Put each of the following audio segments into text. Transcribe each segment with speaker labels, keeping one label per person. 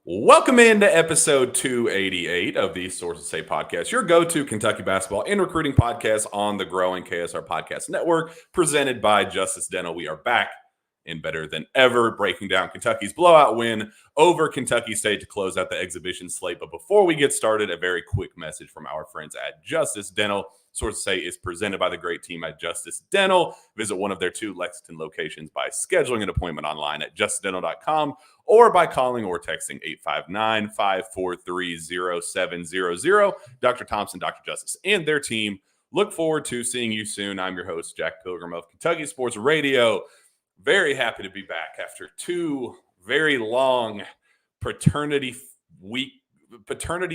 Speaker 1: Welcome into episode 288 of the Sources Say podcast, your go-to Kentucky basketball and recruiting podcast on the growing KSR Podcast Network, presented by Justice Dental. We are back and better than ever, breaking down Kentucky's blowout win over Kentucky State to close out the exhibition slate. But before we get started, a very quick message from our friends at Justice Dental. Sources Say is presented by the great team at Justice Dental. Visit one of their two Lexington locations by scheduling an appointment online at justicedental.com or by calling or texting 859-543-0700. Dr. Thompson, Dr. Justice, and their team look forward to seeing you soon. I'm your host, Jack Pilgrim of Kentucky Sports Radio. Very happy to be back after two very long paternity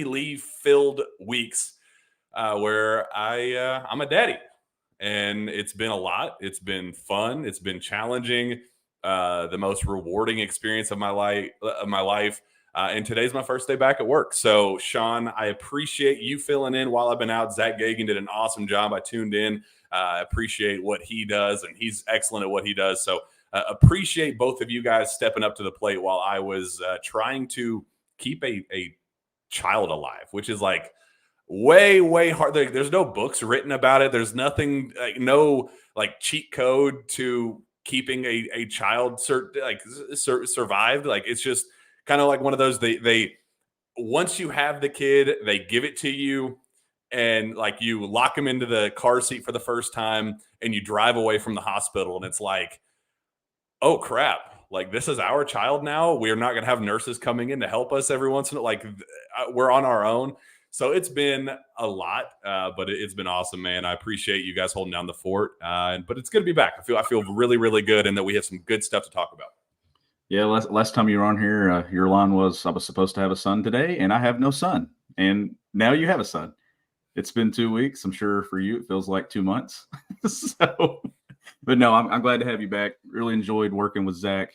Speaker 1: leave filled weeks where I'm a daddy, and it's been a lot. It's been fun. It's been challenging. The most rewarding experience of my life. And today's my first day back at work. So, Sean, I appreciate you filling in while I've been out. Zach Gagan did an awesome job. I tuned in. I appreciate what he does, and he's excellent at what he does. So, appreciate both of you guys stepping up to the plate while I was trying to keep a child alive, which is like way hard. There's no books written about it. There's nothing, no cheat code to keeping a child survived. Like, it's just kind of like one of those, they once you have the kid, they give it to you, and like you lock them into the car seat for the first time and you drive away from the hospital, and it's like, oh crap, like this is our child now. We're not going to have nurses coming in to help us every once in a while. Like, we're on our own. So it's been a lot, but it's been awesome, man. I appreciate you guys holding down the fort. But it's good to be back. I feel really, really good, and that we have some good stuff to talk about.
Speaker 2: Yeah, last time you were on here, your line was, I was supposed to have a son today, and I have no son. And now you have a son. It's been 2 weeks. I'm sure for you it feels like 2 months. But no, I'm glad to have you back. Really enjoyed working with Zach.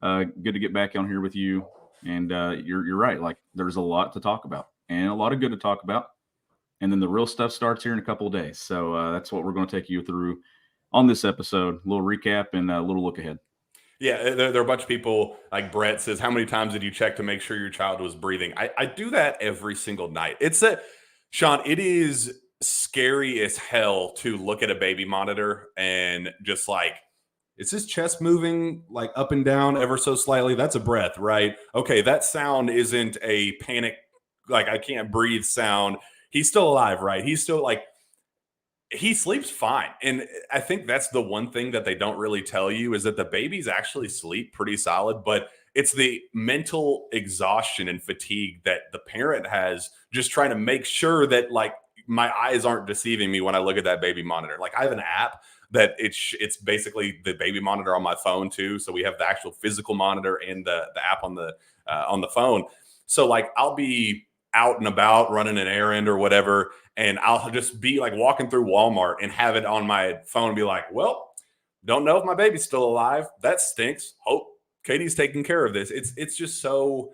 Speaker 2: Good to get back on here with you. And you're right. Like, there's a lot to talk about. And a lot of good to talk about. And then the real stuff starts here in a couple of days. So that's what we're going to take you through on this episode. A little recap and a little look ahead.
Speaker 1: Yeah, there are a bunch of people, like Brett says, how many times did you check to make sure your child was breathing? I do that every single night. Sean, it is scary as hell to look at a baby monitor and just like, is his chest moving like up and down ever so slightly? That's a breath, right? Okay, that sound isn't a panic, like I can't breathe sound. He's still alive, right? He's still like, he sleeps fine. And I think that's the one thing that they don't really tell you, is that the babies actually sleep pretty solid, but it's the mental exhaustion and fatigue that the parent has, just trying to make sure that like my eyes aren't deceiving me when I look at that baby monitor. Like, I have an app that it's basically the baby monitor on my phone too. So we have the actual physical monitor and the app on the phone. So like, I'll be out and about running an errand or whatever, and I'll just be like walking through Walmart and have it on my phone and be like, well, don't know if my baby's still alive. That stinks. Hope Katie's taking care of this. It's just so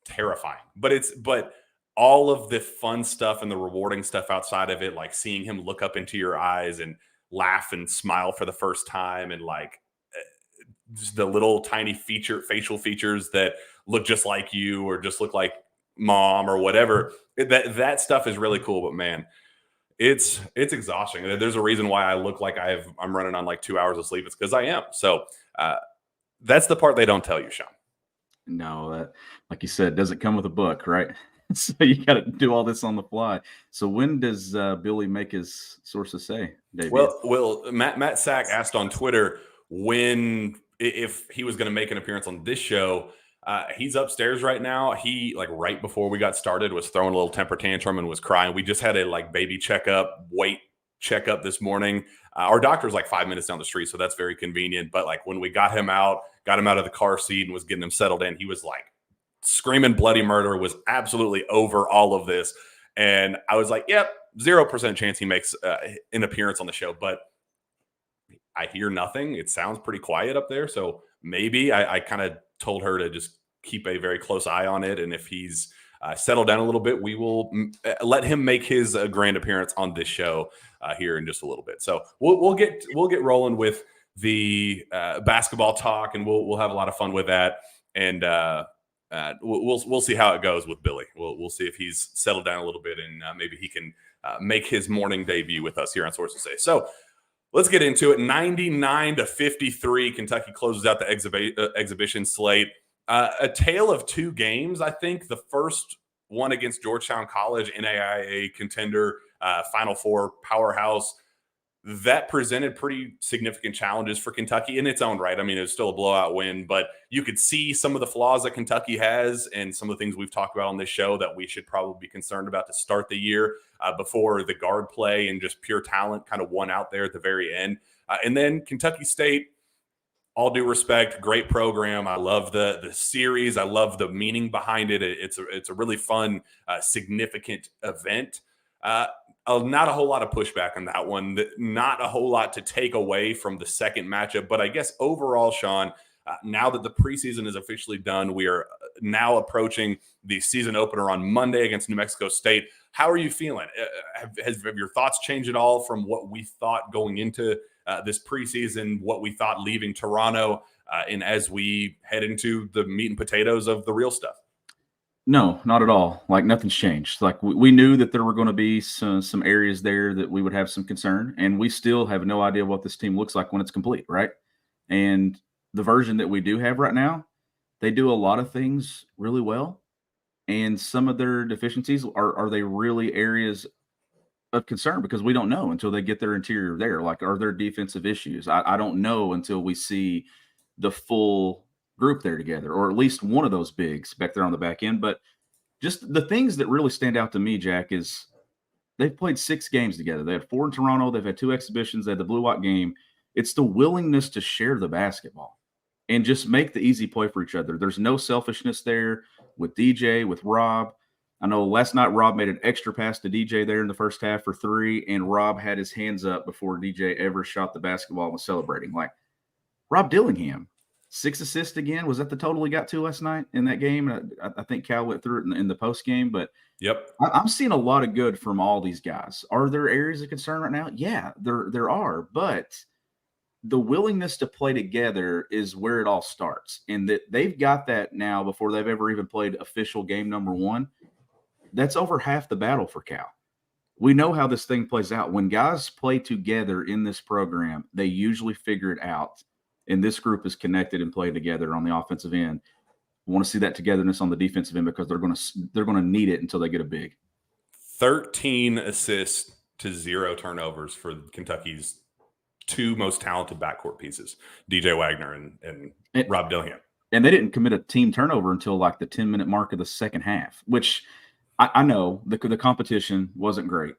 Speaker 1: terrifying. But all of the fun stuff and the rewarding stuff outside of it, like seeing him look up into your eyes and laugh and smile for the first time, and like just the little tiny facial features that look just like you or just look like mom or whatever, that stuff is really cool. But man, it's exhausting. There's a reason why I look like I'm running on like 2 hours of sleep. It's because I am. So that's the part they don't tell you, Sean.
Speaker 2: No, that, like you said, doesn't come with a book, right? So you got to do all this on the fly. So when does Billy make his Sources Say debut?
Speaker 1: Well, Matt Sack asked on Twitter if he was going to make an appearance on this show. He's upstairs right now. He, like, right before we got started, was throwing a little temper tantrum and was crying. We just had a like baby weight checkup this morning. Our doctor's like 5 minutes down the street, so that's very convenient. But like, when we got him out of the car seat and was getting him settled in, he was like screaming bloody murder, was absolutely over all of this. And I was like, yep, 0% chance he makes an appearance on the show. But I hear nothing. It sounds pretty quiet up there. So maybe I kind of told her to just keep a very close eye on it. And if he's settled down a little bit, we will let him make his grand appearance on this show here in just a little bit. So we'll get rolling with the basketball talk, and we'll have a lot of fun with that. And we'll see how it goes with Billy. We'll see if he's settled down a little bit and maybe he can make his morning debut with us here on Sources Say. So let's get into it. 99-53, Kentucky closes out the exhibition slate. A tale of two games, I think. The first one against Georgetown College, NAIA contender, Final Four powerhouse. That presented pretty significant challenges for Kentucky in its own right. I mean, it was still a blowout win, but you could see some of the flaws that Kentucky has and some of the things we've talked about on this show that we should probably be concerned about to start the year before the guard play and just pure talent kind of won out there at the very end. And then Kentucky State, all due respect, great program. I love the series. I love the meaning behind it. It's a really fun, significant event. Not a whole lot of pushback on that one. Not a whole lot to take away from the second matchup. But I guess overall, Sean, now that the preseason is officially done, we are now approaching the season opener on Monday against New Mexico State. How are you feeling? Have your thoughts changed at all from what we thought going into this preseason, what we thought leaving Toronto, and as we head into the meat and potatoes of the real stuff?
Speaker 2: No, not at all. Like nothing's changed. Like we knew that there were going to be some areas there that we would have some concern, and we still have no idea what this team looks like when it's complete, right? And the version that we do have right now, they do a lot of things really well, and some of their deficiencies are they really areas of concern because we don't know until they get their interior there. Like, are there defensive issues? I don't know until we see the full group there together, or at least one of those bigs back there on the back end. But just the things that really stand out to me, Jack, is they've played 6 games together. They had 4 in Toronto. They've had 2 exhibitions. They had the blue-white game. It's the willingness to share the basketball and just make the easy play for each other. There's no selfishness there with DJ, with Rob. I know last night Rob made an extra pass to DJ there in the first half for 3, and Rob had his hands up before DJ ever shot the basketball and was celebrating. Like Rob Dillingham, 6 assists again. Was that the total he got to last night in that game? I think Cal went through it in the post game, but
Speaker 1: yep,
Speaker 2: I'm seeing a lot of good from all these guys. Are there areas of concern right now? Yeah, there are, but the willingness to play together is where it all starts, and that they've got that now before they've ever even played official game number 1. That's over half the battle for Cal. We know how this thing plays out. When guys play together in this program, they usually figure it out. And this group is connected and played together on the offensive end. We want to see that togetherness on the defensive end because they're going to need it until they get a big.
Speaker 1: 13 assists to 0 turnovers for Kentucky's 2 most talented backcourt pieces, DJ Wagner and Rob Dillingham.
Speaker 2: And they didn't commit a team turnover until like the 10-minute mark of the second half, which I know the competition wasn't great,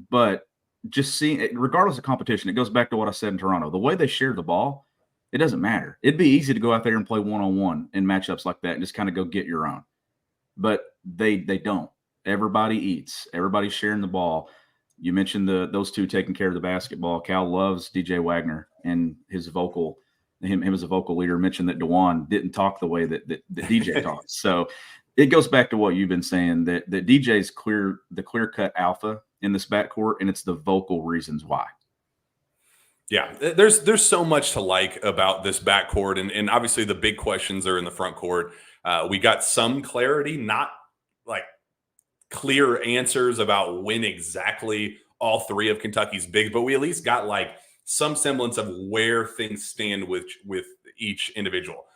Speaker 2: but just seeing it, regardless of competition, it goes back to what I said in Toronto. The way they shared the ball, it doesn't matter. It'd be easy to go out there and play one-on-one in matchups like that and just kind of go get your own. But they don't. Everybody eats. Everybody's sharing the ball. You mentioned those 2 taking care of the basketball. Cal loves DJ Wagner and his vocal. Him as a vocal leader mentioned that DeJuan didn't talk the way that DJ talks. So it goes back to what you've been saying, that DJ's the clear-cut alpha in this backcourt, and it's the vocal reasons why.
Speaker 1: Yeah, there's so much to like about this backcourt, and obviously the big questions are in the front court. We got some clarity, not like clear answers about when exactly all 3 of Kentucky's bigs, but we at least got like some semblance of where things stand with each individual.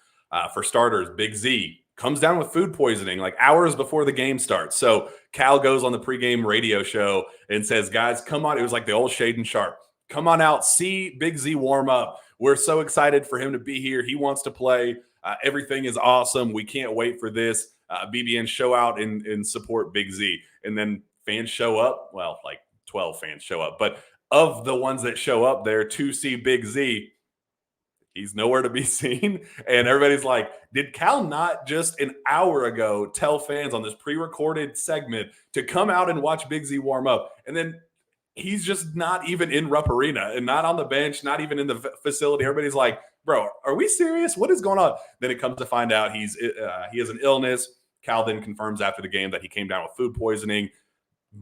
Speaker 1: For starters, Big Z comes down with food poisoning like hours before the game starts. So Cal goes on the pregame radio show and says, guys, come on. It was like the old Shaden Sharp. Come on out, see Big Z warm up. We're so excited for him to be here. He wants to play. Everything is awesome. We can't wait for this. BBN show out and support Big Z. And then fans show up. Well, like 12 fans show up. But of the ones that show up there to see Big Z, he's nowhere to be seen. And everybody's like, did Cal not just an hour ago tell fans on this pre-recorded segment to come out and watch Big Z warm up? And then he's just not even in Rupp Arena and not on the bench, not even in the facility. Everybody's like, bro, are we serious? What is going on? Then it comes to find out he has an illness. Cal then confirms after the game that he came down with food poisoning,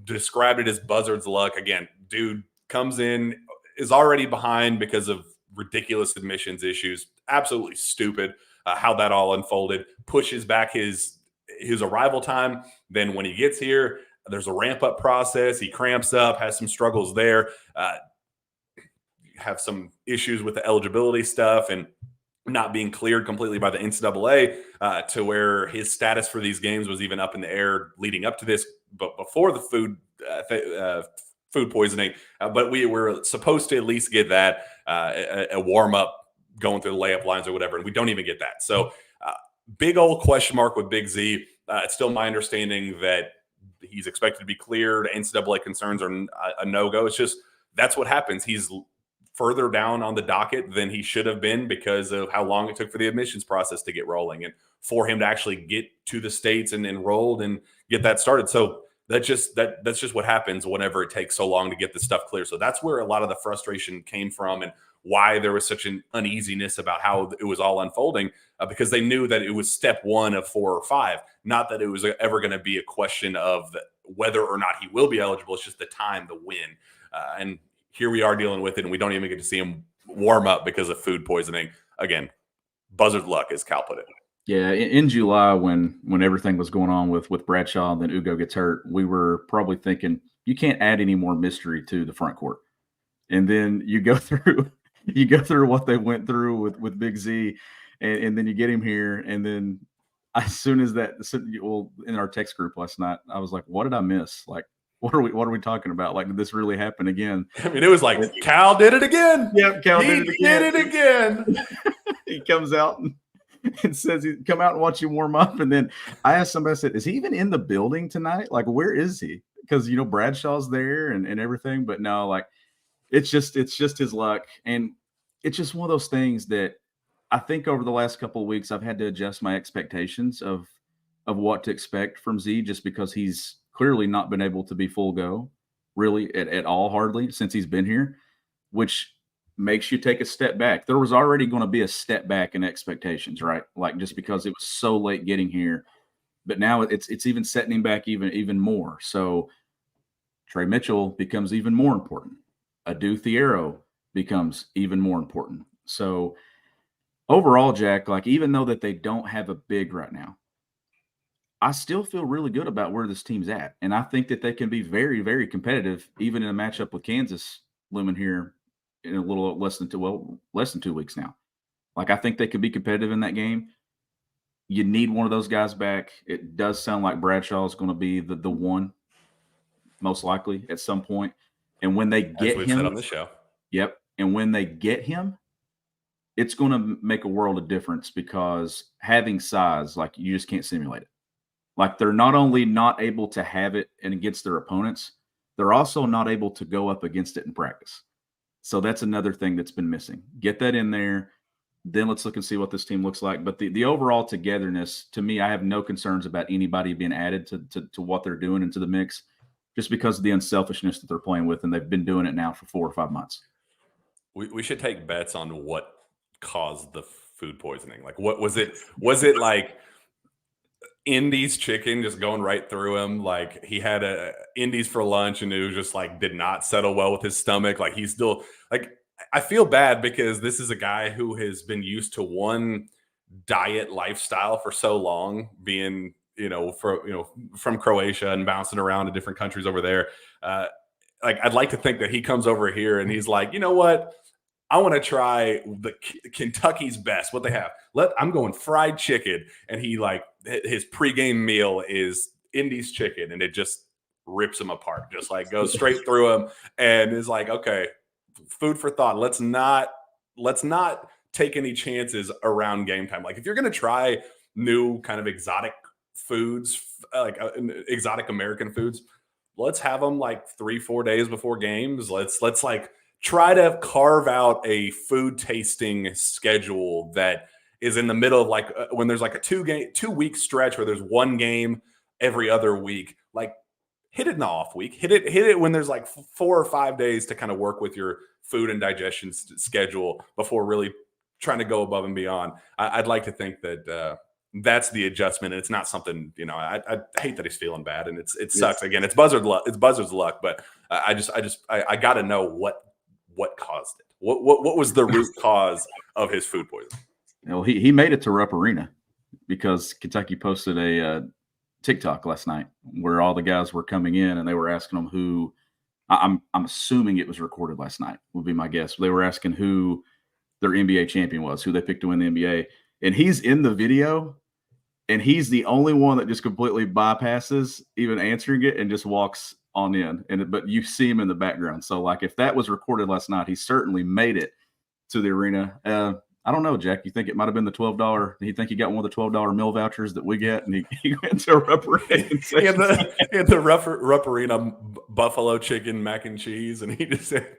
Speaker 1: described it as buzzard's luck. Again, dude comes in, is already behind because of ridiculous admissions issues. Absolutely stupid. how that all unfolded, pushes back his arrival time. Then when he gets here, there's a ramp up process. He cramps up, has some struggles there, have some issues with the eligibility stuff and not being cleared completely by the NCAA to where his status for these games was even up in the air leading up to this, but before the food poisoning. But we were supposed to at least get that a warm up going through the layup lines or whatever, and we don't even get that. So big old question mark with Big Z. It's still my understanding that he's expected to be cleared. NCAA concerns are a no-go. It's just that's what happens. He's further down on the docket than he should have been because of how long it took for the admissions process to get rolling and for him to actually get to the States and enrolled and get that started. So that's just what happens whenever it takes so long to get this stuff clear. So that's where a lot of the frustration came from and why there was such an uneasiness about how it was all unfolding, because they knew that it was step 1 of 4 or 5, not that it was ever going to be a question of whether or not he will be eligible. It's just the time, the when. And here we are dealing with it, and we don't even get to see him warm up because of food poisoning. Again, buzzard luck, as Cal put it.
Speaker 2: Yeah, in July when everything was going on with Bradshaw and then Ugo gets hurt, we were probably thinking you can't add any more mystery to the front court. And then you go through what they went through with Big Z, and then you get him here, and then as soon as that, well, in our text group last night, I was like, what did I miss? Like, what are we talking about? Like, did this really happen again?
Speaker 1: I mean, it was like Cal did it again.
Speaker 2: Yep, Cal
Speaker 1: did it again.
Speaker 2: He comes out and says, come out and watch you warm up. And then I asked somebody, I said, is he even in the building tonight? Like, where is he? Because, Bradshaw's there and everything. But no, like, it's just his luck. And it's just one of those things that I think over the last couple of weeks, I've had to adjust my expectations of what to expect from Z, just because he's clearly not been able to be full go really at all, hardly, since he's been here, which makes you take a step back. There was already going to be a step back in expectations, right? Like, just because it was so late getting here, but now it's even setting him back even more. So Trey Mitchell becomes even more important. Adu Thiero becomes even more important. So overall, Jack, like, even though that they don't have a big right now, I still feel really good about where this team's at. And I think that they can be very, very competitive, even in a matchup with Kansas looming here in a little less than 2 weeks now. Like, I think they could be competitive in that game. You need one of those guys back. It does sound like Bradshaw is going to be the one, most likely, at some point. And when they get him,
Speaker 1: said on the show.
Speaker 2: Yep. And when they get him, it's going to make a world of difference, because having size, like, you just can't simulate it. Like, they're not only not able to have it and against their opponents, they're also not able to go up against it in practice. So that's another thing that's been missing. Get that in there. Then let's look and see what this team looks like. But the overall togetherness, to me, I have no concerns about anybody being added to what they're doing into the mix, just because of the unselfishness that they're playing with, and they've been doing it now for 4 or 5 months.
Speaker 1: We should take bets on what caused the food poisoning. Like, what was it? Was it like Indy's chicken just going right through him? Like, he had a Indy's for lunch and it was just like did not settle well with his stomach. Like, he's still like, I feel bad because this is a guy who has been used to one diet lifestyle for so long, being from Croatia and bouncing around to different countries over there. Like, I'd like to think that he comes over here and he's like, you know what? I want to try the Kentucky's best. What they have? I'm going fried chicken, and he, like, his pregame meal is Indy's chicken, and it just rips him apart, just like goes straight through him, and is like, okay, food for thought. Let's not take any chances around game time. Like, if you're going to try new kind of exotic foods, like exotic American foods, let's have them like 3-4 days before games. Let's like try to carve out a food tasting schedule that is in the middle of, like, when there's like a 2-week stretch where there's one game every other week. Like, hit it in the off week. Hit it when there's like 4 or 5 days to kind of work with your food and digestion schedule before really trying to go above and beyond. I'd like to think that that's the adjustment, and it's not something, I hate that he's feeling bad, and it sucks. Again, it's buzzard's luck, but I got to know what caused it. What was the root cause of his food poisoning?
Speaker 2: He made it to Rupp Arena because Kentucky posted a TikTok last night where all the guys were coming in and they were asking them who. I'm assuming it was recorded last night, would be my guess. They were asking who their NBA champion was, who they picked to win the NBA. And he's in the video, and he's the only one that just completely bypasses even answering it and just walks on in. But you see him in the background. So, like, if that was recorded last night, he certainly made it to the arena. I don't know, Jack. You think it might have been the $12? You think he got one of the $12 meal vouchers that we get, and he went to Rupp Arena
Speaker 1: and the Rupp Arena buffalo chicken mac and cheese, and he just said,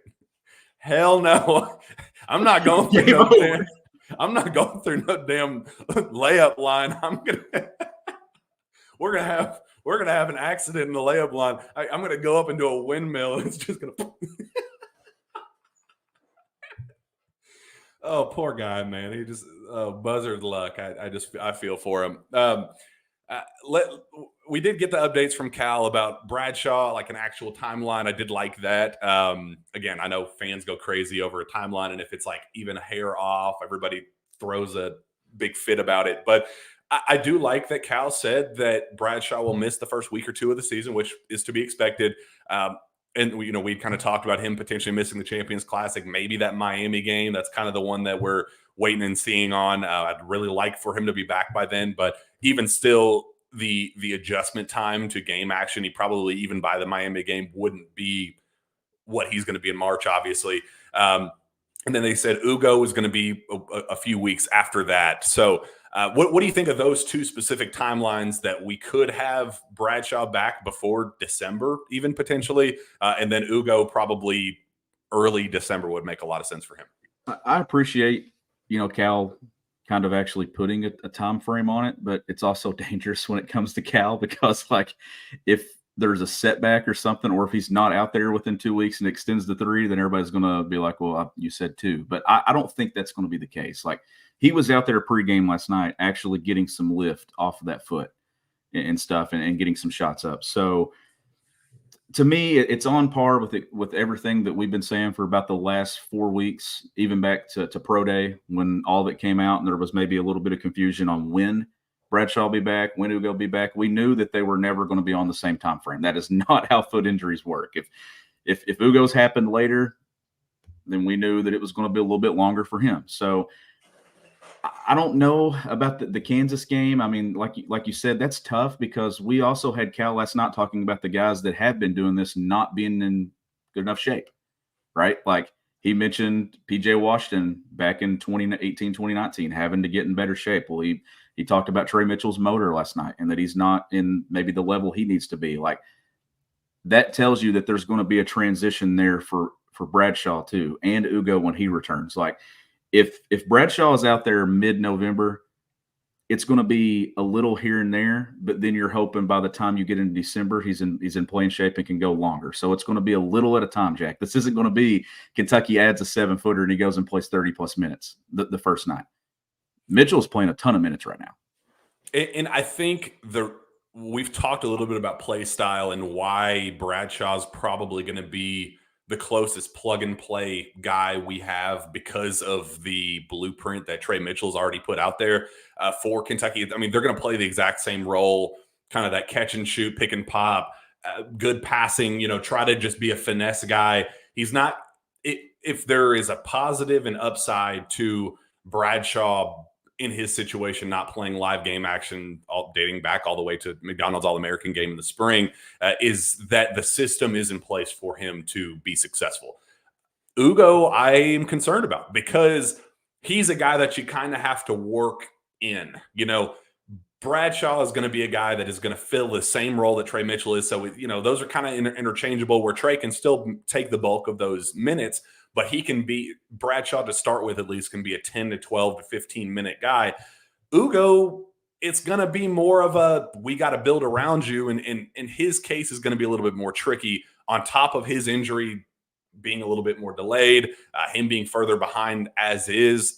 Speaker 1: "Hell no, I'm not going through no damn. I'm not going through no damn layup line. We're gonna have an accident in the layup line. I'm gonna go up into a windmill, and it's just gonna." Oh, poor guy, man. He just buzzard luck. I feel for him. We did get the updates from Cal about Bradshaw, like an actual timeline. I did like that. Again, I know fans go crazy over a timeline, and if it's like even a hair off, everybody throws a big fit about it. But I do like that Cal said that Bradshaw will miss the first week or two of the season, which is to be expected. And we kind of talked about him potentially missing the Champions Classic, maybe that Miami game. That's kind of the one that we're waiting and seeing on. I'd really like for him to be back by then, but even still, the adjustment time to game action, he probably even by the Miami game wouldn't be what he's going to be in March, obviously. And then they said Ugo was going to be a few weeks after that. So what do you think of those two specific timelines that we could have Bradshaw back before December, even potentially, and then Ugo probably early December would make a lot of sense for him?
Speaker 2: I appreciate, Cal kind of actually putting a time frame on it, but it's also dangerous when it comes to Cal because, like, if there's a setback or something, or if he's not out there within 2 weeks and extends to 3, then everybody's going to be like, well, you said 2. But I don't think that's going to be the case. Like, he was out there pregame last night actually getting some lift off of that foot and stuff and getting some shots up. So to me, it's on par with everything that we've been saying for about the last 4 weeks, even back to Pro Day when all of it came out and there was maybe a little bit of confusion on when Bradshaw will be back, when Ugo will be back. We knew that they were never going to be on the same time frame. That is not how foot injuries work. If Ugo's happened later, then we knew that it was going to be a little bit longer for him. So I don't know about the Kansas game. I mean, like you said, that's tough because we also had Cal last night talking about the guys that have been doing this not being in good enough shape, right? Like he mentioned PJ Washington back in 2018, 2019, having to get in better shape. Well, he talked about Trey Mitchell's motor last night and that he's not in maybe the level he needs to be. Like that tells you that there's going to be a transition there for Bradshaw too, and Ugo when he returns. Like if Bradshaw is out there mid-November, it's going to be a little here and there, but then you're hoping by the time you get into December, he's in playing shape and can go longer. So it's going to be a little at a time, Jack. This isn't going to be Kentucky adds a 7-footer and he goes and plays 30-plus minutes the first night. Mitchell's playing a ton of minutes right now.
Speaker 1: And I think we've talked a little bit about play style and why Bradshaw's probably going to be the closest plug-and-play guy we have because of the blueprint that Trey Mitchell's already put out there for Kentucky. I mean, they're going to play the exact same role, kind of that catch and shoot, pick and pop, good passing, try to just be a finesse guy. He's not – if there is a positive and upside to Bradshaw in his situation, not playing live game action, dating back all the way to McDonald's All-American game in the spring, is that the system is in place for him to be successful. Ugo, I am concerned about because he's a guy that you kind of have to work in. Bradshaw is going to be a guy that is going to fill the same role that Trey Mitchell is. So, those are kind of interchangeable where Trey can still take the bulk of those minutes, but he can be Bradshaw to start with, at least can be a 10 to 12 to 15 minute guy. Ugo, it's going to be more of we got to build around you. And in his case is going to be a little bit more tricky on top of his injury being a little bit more delayed, him being further behind as is.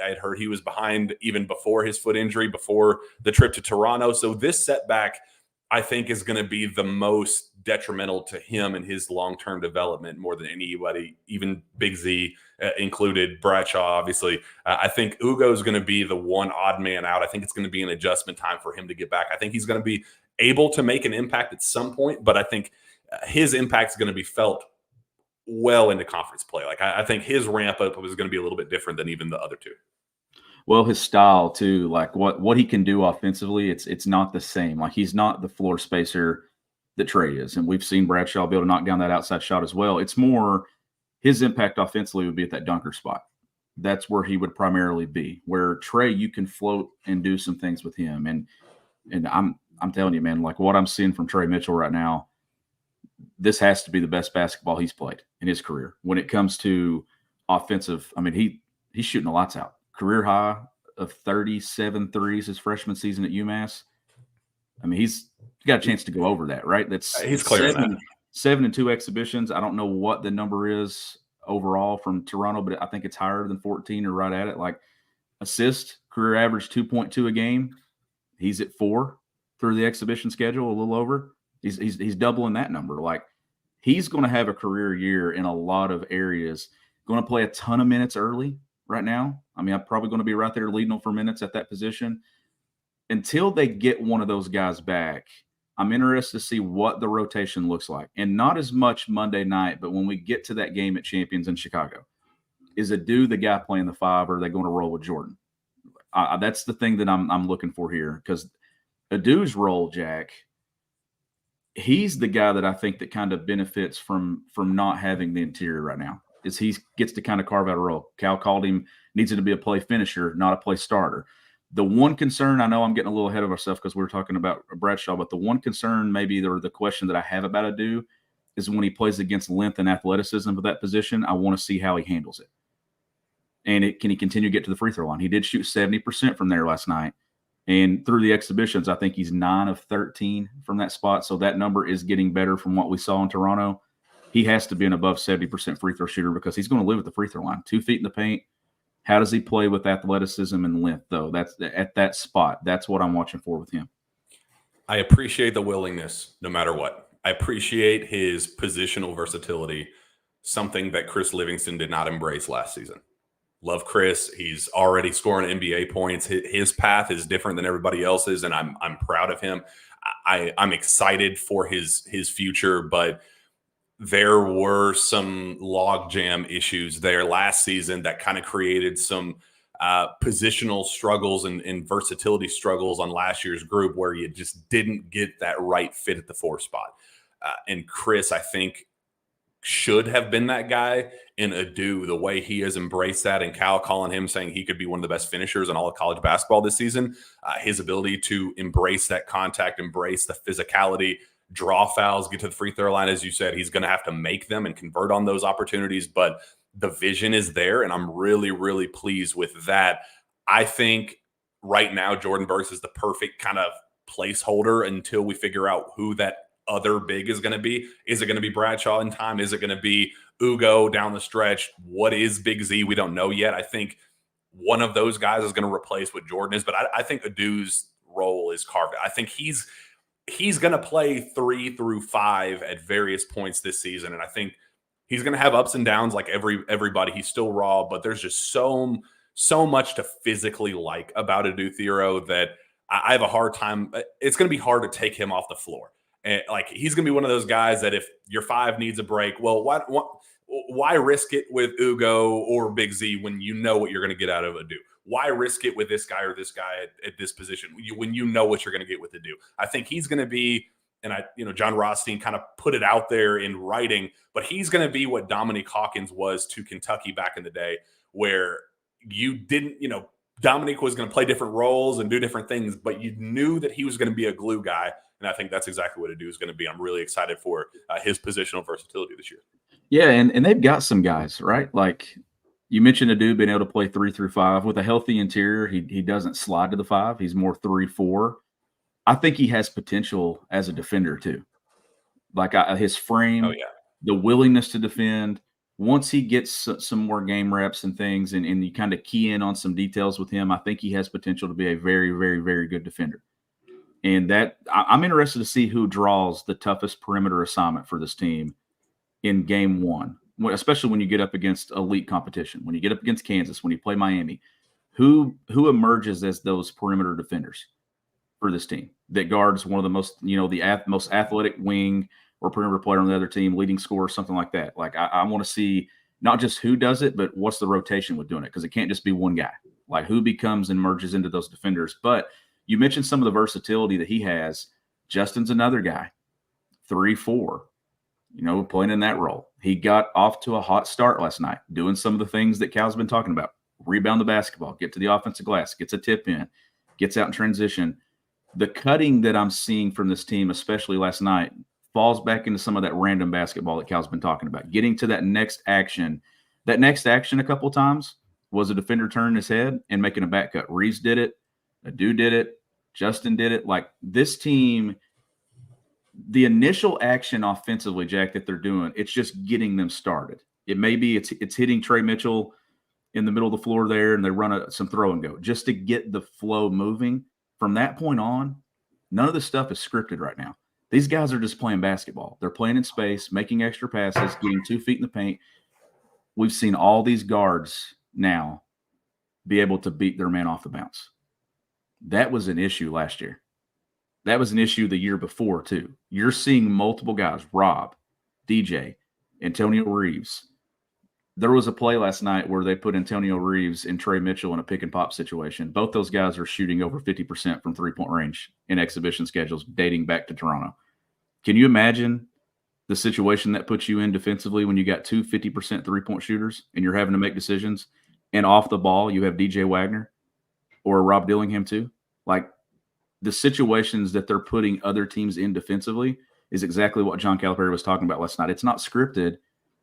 Speaker 1: I had heard he was behind even before his foot injury, before the trip to Toronto. So this setback, I think is going to be the most detrimental to him and his long-term development more than anybody, even Big Z included, Bradshaw, obviously. I think Ugo is going to be the one odd man out. I think it's going to be an adjustment time for him to get back. I think he's going to be able to make an impact at some point, but I think his impact is going to be felt well into conference play. Like I think his ramp up was going to be a little bit different than even the other two.
Speaker 2: Well, his style too, like what he can do offensively, it's not the same. Like he's not the floor spacer that Trey is, and we've seen Bradshaw be able to knock down that outside shot as well. It's more his impact offensively would be at that dunker spot. That's where he would primarily be. Where Trey, you can float and do some things with him, and I'm telling you, man, like what I'm seeing from Trey Mitchell right now, this has to be the best basketball he's played in his career when it comes to offensive. I mean, he's shooting the lights out. Career high of 37 threes his freshman season at UMass. I mean, he's got a chance to go over that, right? That's
Speaker 1: he's clearing that.
Speaker 2: 7 and 2 exhibitions. I don't know what the number is overall from Toronto, but I think it's higher than 14 or right at it. Like assist, career average 2.2 a game. He's at 4 through the exhibition schedule, a little over. He's doubling that number. Like he's going to have a career year in a lot of areas. Going to play a ton of minutes early right now. I mean, I'm probably going to be right there leading them for minutes at that position. Until they get one of those guys back, I'm interested to see what the rotation looks like. And not as much Monday night, but when we get to that game at Champions in Chicago, is Adu the guy playing the 5, or are they going to roll with Jordan? That's the thing that I'm looking for here, because Adu's role, Jack, he's the guy that I think that kind of benefits from not having the interior right now. Is he gets to kind of carve out a role. Cal called him, needs him to be a play finisher, not a play starter. The one concern, I know I'm getting a little ahead of ourselves because we're talking about Bradshaw, but the one concern maybe, or the question that I have about Adu is when he plays against length and athleticism of that position, I want to see how he handles it. And can he continue to get to the free throw line? He did shoot 70% from there last night. And through the exhibitions, I think he's 9 of 13 from that spot. So that number is getting better from what we saw in Toronto. He has to be an above 70% free throw shooter because he's going to live at the free throw line. 2 feet in the paint. How does he play with athleticism and length, though? That's at that spot. That's what I'm watching for with him.
Speaker 1: I appreciate the willingness no matter what. I appreciate his positional versatility, something that Chris Livingston did not embrace last season. Love Chris. He's already scoring NBA points. His path is different than everybody else's, and I'm proud of him. I'm excited for his future, but there were some logjam issues there last season that kind of created some positional struggles and versatility struggles on last year's group where you just didn't get that right fit at the 4 spot. And Chris, I think, should have been that guy. In Adu, the way he has embraced that, and Cal calling him saying he could be one of the best finishers in all of college basketball this season, his ability to embrace that contact, embrace the physicality, draw fouls, get to the free throw line, as you said, he's going to have to make them and convert on those opportunities, but the vision is there, and I'm really, really pleased with that. I think right now Jordan Burks is the perfect kind of placeholder until we figure out who that other big is going to be. Is it going to be Bradshaw in time? Is it going to be Ugo down the stretch? What is Big Z? We don't know yet. I think one of those guys is going to replace what Jordan is, but I think Adu's role is carved out. I think he's going to play 3 through 5 at various points this season. And I think he's going to have ups and downs like everybody. He's still raw, but there's just so much to physically like about Adu Thero that I have a hard time. It's going to be hard to take him off the floor. And like, he's going to be one of those guys that if your 5 needs a break, well, why risk it with Ugo or Big Z when you know what you're going to get out of Adu? Why risk it with this guy or this guy at this position when you know what you're going to get with Adu? I think he's going to be, and John Rothstein kind of put it out there in writing, but he's going to be what Dominique Hawkins was to Kentucky back in the day, where you didn't, Dominique was going to play different roles and do different things, but you knew that he was going to be a glue guy. And I think that's exactly what Adu is going to be. I'm really excited for his positional versatility this year.
Speaker 2: Yeah, and they've got some guys, right? Like you mentioned Adu being able to play 3 through 5 with a healthy interior. He doesn't slide to the 5. He's more 3-4. I think he has potential as a defender too. Like his frame, the willingness to defend. Once he gets some more game reps and things, and you kind of key in on some details with him, I think he has potential to be a very, very, very good defender. And that I'm interested to see who draws the toughest perimeter assignment for this team in game one, especially when you get up against elite competition, when you get up against Kansas, when you play Miami, who emerges as those perimeter defenders for this team that guards one of the most, the most athletic wing or perimeter player on the other team, leading scorer, something like that. Like I want to see not just who does it, but what's the rotation with doing it, because it can't just be one guy. Like who becomes and merges into those defenders. But you mentioned some of the versatility that he has. Justin's another guy, 3-4, playing in that role. He got off to a hot start last night, doing some of the things that Cal's been talking about. Rebound the basketball, get to the offensive glass, gets a tip in, gets out in transition. The cutting that I'm seeing from this team, especially last night, falls back into some of that random basketball that Cal's been talking about. Getting to that next action. That next action a couple of times was a defender turning his head and making a back cut. Reeves did it. Adu did it. Justin did it. Like this team, the initial action offensively, Jack, that they're doing, it's just getting them started. It may be it's hitting Trey Mitchell in the middle of the floor there, and they run some throw and go just to get the flow moving. From that point on, none of this stuff is scripted right now. These guys are just playing basketball. They're playing in space, making extra passes, getting 2 feet in the paint. We've seen all these guards now be able to beat their man off the bounce. That was an issue last year. That was an issue the year before, too. You're seeing multiple guys, Rob, DJ, Antonio Reeves. There was a play last night where they put Antonio Reeves and Trey Mitchell in a pick and pop situation. Both those guys are shooting over 50% from three-point range in exhibition schedules dating back to Toronto. Can you imagine the situation that puts you in defensively when you got 2 50% three-point shooters and you're having to make decisions? And off the ball, you have DJ Wagner or Rob Dillingham too. Like the situations that they're putting other teams in defensively is exactly what John Calipari was talking about last night. It's not scripted.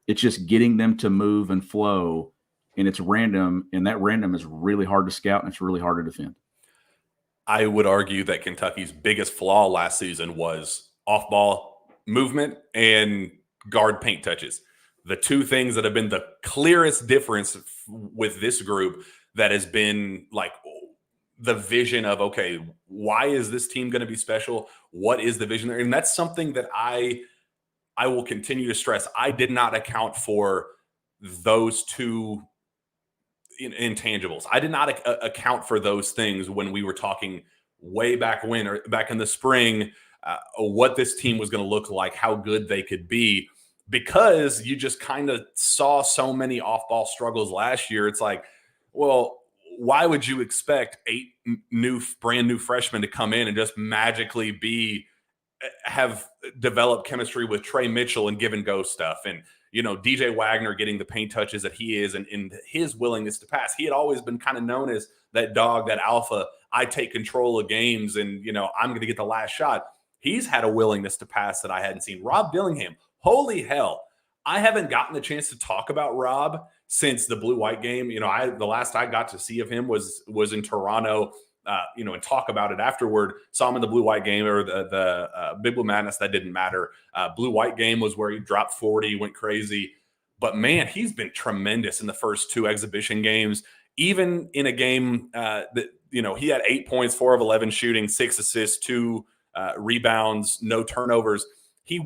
Speaker 2: It's just getting them to move and flow, and it's random, and that random is really hard to scout, and it's really hard to defend.
Speaker 1: I would argue that Kentucky's biggest flaw last season was off-ball movement and guard paint touches. The two things that have been the clearest difference with this group that has been like the vision of, okay, why is this team going to be special? What is the vision there? And that's something that I will continue to stress. I did not account for those two intangibles. I did not account for those things when we were talking way back when, or back in the spring, what this team was going to look like, how good they could be, because you just kind of saw so many off-ball struggles last year. It's like, well, why would you expect 8 brand new freshmen to come in and just magically have developed chemistry with Trey Mitchell and give and go stuff? And, DJ Wagner getting the paint touches that he is, and his willingness to pass. He had always been kind of known as that dog, that alpha. I take control of games and, I'm going to get the last shot. He's had a willingness to pass that I hadn't seen. Rob Dillingham, holy hell. I haven't gotten the chance to talk about Rob since the blue-white game. The last I got to see of him was in Toronto, and talk about it afterward. Saw him in the blue-white game, or the Big Blue Madness. That didn't matter. Blue-white game was where he dropped 40, went crazy. But, man, he's been tremendous in the first 2 exhibition games. Even in a game that, he had 8 points, 4 of 11 shooting, 6 assists, 2 rebounds, no turnovers. He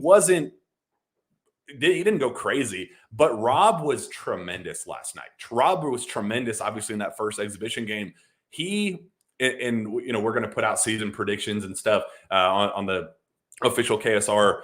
Speaker 1: didn't go crazy, but Rob was tremendous last night. Rob was tremendous, obviously, in that first exhibition game. We're going to put out season predictions and stuff on the official KSR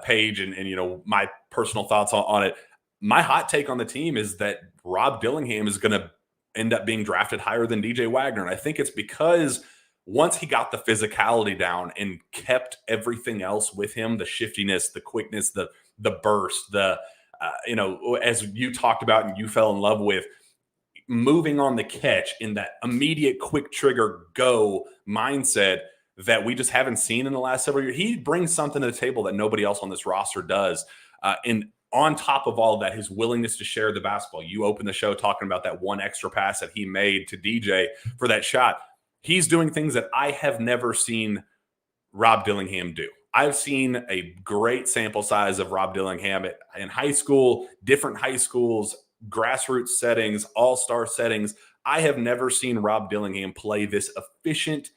Speaker 1: page, and my personal thoughts on it. My hot take on the team is that Rob Dillingham is going to end up being drafted higher than DJ Wagner, and I think it's because once he got the physicality down and kept everything else with him, the shiftiness, the quickness, the burst, as you talked about and you fell in love with, moving on the catch in that immediate quick trigger go mindset that we just haven't seen in the last several years. He brings something to the table that nobody else on this roster does. And on top of all of that, his willingness to share the basketball. You opened the show talking about that one extra pass that he made to DJ for that shot. He's doing things that I have never seen Rob Dillingham do. I've seen a great sample size of Rob Dillingham in high school, different high schools, grassroots settings, all-star settings. I have never seen Rob Dillingham play this efficient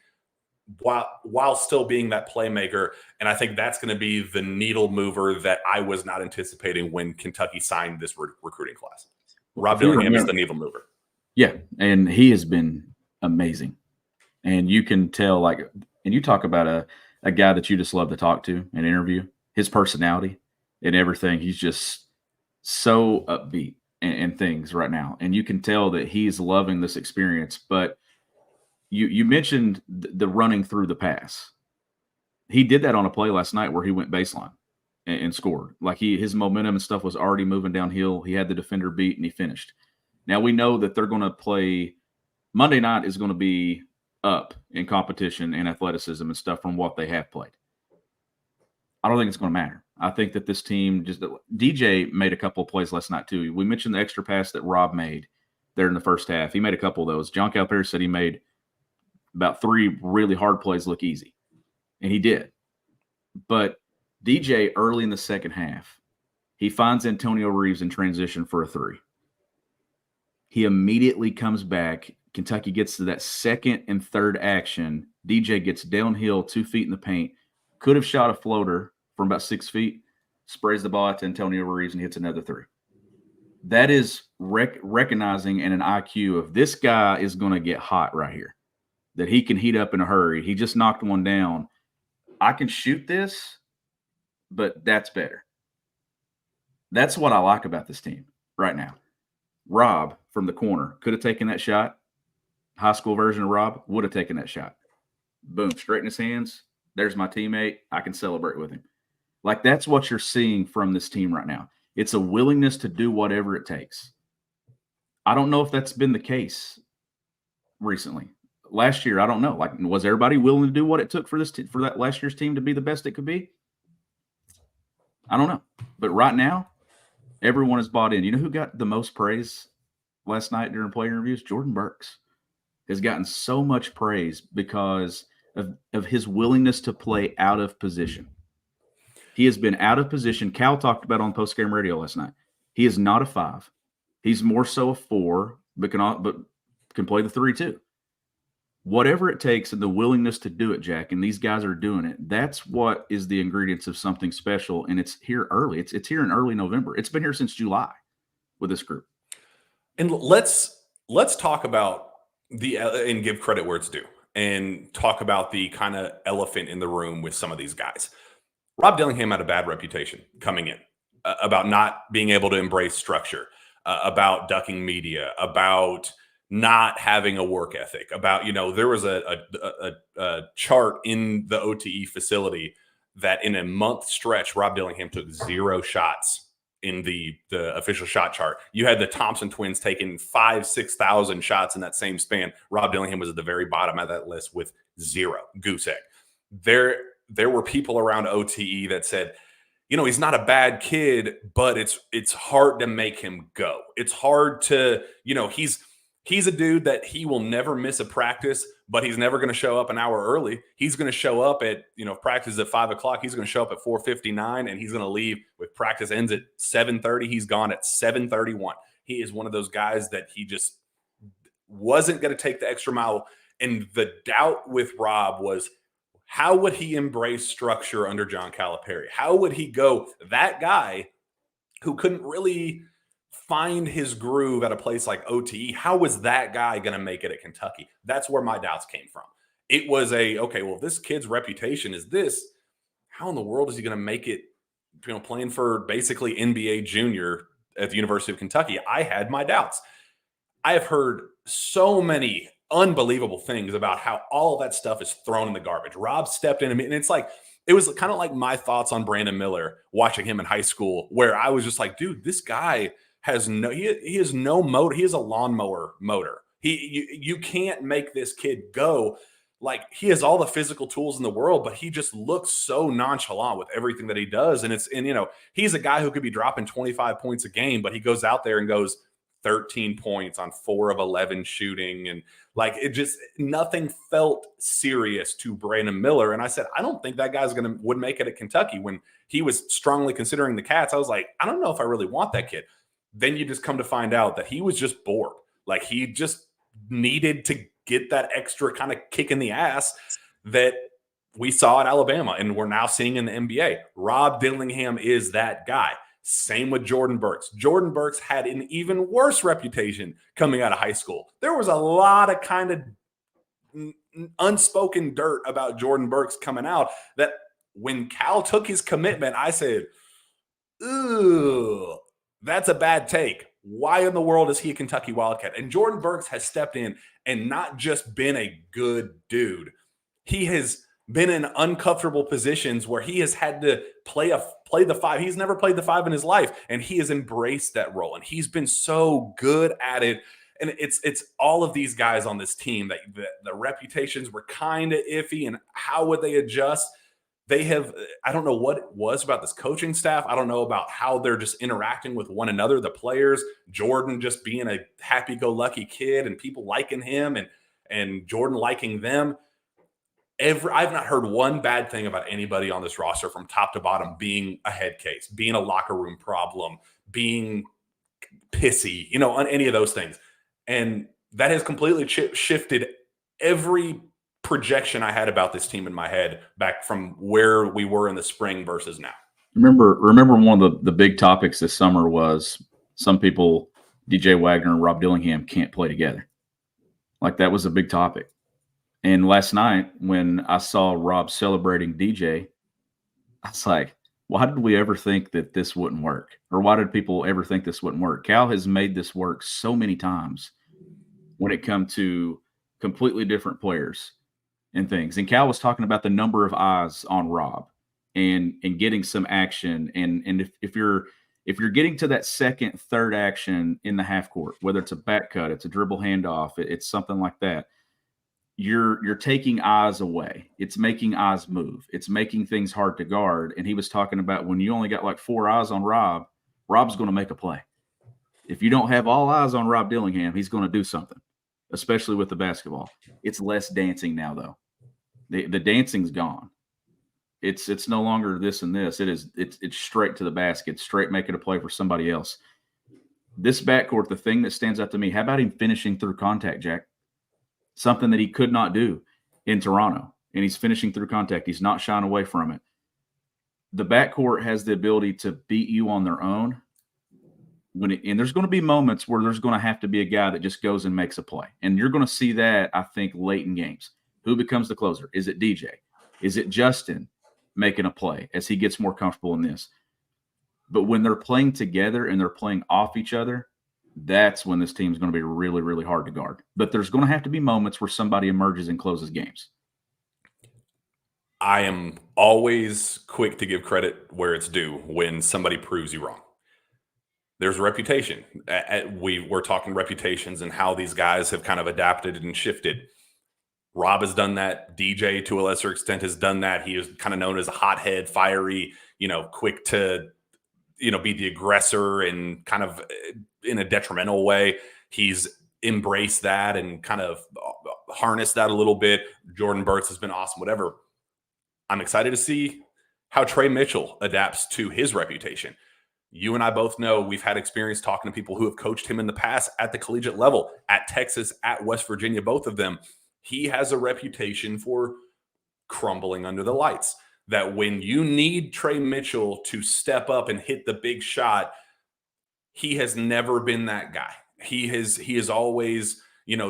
Speaker 1: while still being that playmaker. And I think that's going to be the needle mover that I was not anticipating when Kentucky signed this recruiting class. Rob Dillingham is the needle mover.
Speaker 2: Yeah, and he has been amazing. And you can tell, like, and you talk about a guy that you just love to talk to and interview, his personality and everything. He's just so upbeat and things right now. And you can tell that he's loving this experience. But you mentioned the running through the pass. He did that on a play last night where he went baseline and scored. Like his momentum and stuff was already moving downhill. He had the defender beat and he finished. Now we know that they're going to play Monday night is going to be up in competition and athleticism and stuff from what they have played. I don't think it's going to matter. I think that this team DJ made a couple of plays last night too. We mentioned the extra pass that Rob made there in the first half. He made a couple of those. John Calipari said he made about 3 really hard plays look easy, and he did. But DJ early in the second half, he finds Antonio Reeves in transition for a 3. He immediately comes back. Kentucky gets to that second and third action. DJ gets downhill 2 feet in the paint. Could have shot a floater from about 6 feet, sprays the ball out to Antonio Reeves and hits another 3. That is recognizing and an IQ of this guy is going to get hot right here, that he can heat up in a hurry. He just knocked one down. I can shoot this, but that's better. That's what I like about this team right now. Rob from the corner could have taken that shot. High school version of Rob would have taken that shot. Boom, straight in his hands. There's my teammate. I can celebrate with him. Like, that's what you're seeing from this team right now. It's a willingness to do whatever it takes. I don't know if that's been the case recently. Last year, I don't know. Like, was everybody willing to do what it took for for that last year's team to be the best it could be? I don't know. But right now, everyone is bought in. You know who got the most praise last night during player interviews? Jordan Burks has gotten so much praise because of his willingness to play out of position. He has been out of position. Cal talked about on post-game radio last night. He is not a 5. He's more so a 4, but can play the 3 too. Whatever it takes and the willingness to do it, Jack, and these guys are doing it, that's what is the ingredients of something special, and it's here early. It's here in early November. It's been here since July with this group.
Speaker 1: And let's talk about and give credit where it's due, and talk about the kind of elephant in the room with some of these guys. Rob Dillingham had a bad reputation coming in about not being able to embrace structure, about ducking media, about not having a work ethic, about, there was a chart in the OTE facility that in a month stretch, Rob Dillingham took 0 shots in the official shot chart. You had the Thompson twins taking 5,000-6,000 shots in that same span. Rob Dillingham was at the very bottom of that list with 0, goose egg. There were people around OTE that said, he's not a bad kid, but it's hard to make him go. It's hard to, he's a dude that he will never miss a practice, but he's never going to show up an hour early. He's going to show up at, practice at 5:00. He's going to show up at 4:59, and he's going to leave with practice ends at 7:30. He's gone at 7:31. He is one of those guys that he just wasn't going to take the extra mile. And the doubt with Rob was, how would he embrace structure under John Calipari? How would he go? That guy who couldn't really find his groove at a place like OTE, how was that guy going to make it at Kentucky? That's where my doubts came from. It was this kid's reputation is this. How in the world is he going to make it, playing for basically NBA junior at the University of Kentucky? I had my doubts. I have heard so many unbelievable things about how all that stuff is thrown in the garbage. Rob stepped in, and it was kind of like my thoughts on Brandon Miller watching him in high school, where I was just like, dude, this guy he has no motor. He has a lawnmower motor. You can't make this kid go. Like, he has all the physical tools in the world, but he just looks so nonchalant with everything that he does. And he's a guy who could be dropping 25 points a game, but he goes out there and goes 13 points on 4 of 11 shooting. And nothing felt serious to Brandon Miller. And I said, I don't think that guy's would make it at Kentucky. When he was strongly considering the Cats, I was like, I don't know if I really want that kid. Then you just come to find out that he was just bored. Like, he just needed to get that extra kind of kick in the ass that we saw at Alabama and we're now seeing in the NBA. Rob Dillingham is that guy. Same with Jordan Burks. Jordan Burks had an even worse reputation coming out of high school. There was a lot of kind of unspoken dirt about Jordan Burks coming out that when Cal took his commitment, I said, ooh, that's a bad take. Why in the world is he a Kentucky Wildcat? And Jordan Burks has stepped in and not just been a good dude. He has been in uncomfortable positions where he has had to play the five. He's never played the five in his life, and he has embraced that role. And he's been so good at it. And it's all of these guys on this team that the reputations were kind of iffy, and how would they adjust? They have, I don't know what it was about this coaching staff. I don't know about how they're just interacting with one another, the players, Jordan just being a happy-go-lucky kid and people liking him and Jordan liking them. I've not heard one bad thing about anybody on this roster from top to bottom being a head case, being a locker room problem, being pissy, on any of those things. And that has completely shifted every projection I had about this team in my head back from where we were in the spring versus now.
Speaker 2: Remember one of the big topics this summer was some people, DJ Wagner and Rob Dillingham, can't play together. Like, that was a big topic. And last night when I saw Rob celebrating DJ, I was like, why did we ever think that this wouldn't work? Or why did people ever think this wouldn't work? Cal has made this work so many times when it comes to completely different players and things. And Cal was talking about the number of eyes on Rob and getting some action. And if you're getting to that second, third action in the half court, whether it's a back cut, it's a dribble handoff, it's something like that, you're taking eyes away. It's making eyes move. It's making things hard to guard. And he was talking about when you only got like 4 eyes on Rob, Rob's going to make a play. If you don't have all eyes on Rob Dillingham, he's going to do something, especially with the basketball. It's less dancing now, though. The dancing's gone. It's no longer this and this. It's straight to the basket, straight making a play for somebody else. This backcourt, the thing that stands out to me, how about him finishing through contact, Jack? Something that he could not do in Toronto, and he's finishing through contact. He's not shying away from it. The backcourt has the ability to beat you on their own. And there's going to be moments where there's going to have to be a guy that just goes and makes a play. And you're going to see that, I think, late in games. Who becomes the closer? Is it DJ? Is it Justin making a play as he gets more comfortable in this? But when they're playing together and they're playing off each other, that's when this team is going to be really, really hard to guard. But there's going to have to be moments where somebody emerges and closes games.
Speaker 1: I am always quick to give credit where it's due when somebody proves you wrong. There's reputation. We're talking reputations and how these guys have kind of adapted and shifted. Rob has done that. DJ, to a lesser extent, has done that. He is kind of known as a hothead, fiery, quick to, be the aggressor and kind of in a detrimental way. He's embraced that and kind of harnessed that a little bit. Jordan Burks has been awesome, whatever. I'm excited to see how Trey Mitchell adapts to his reputation. You and I both know we've had experience talking to people who have coached him in the past at the collegiate level, at Texas, at West Virginia, both of them. He has a reputation for crumbling under the lights, that when you need Trey Mitchell to step up and hit the big shot, he has never been that guy. He is always,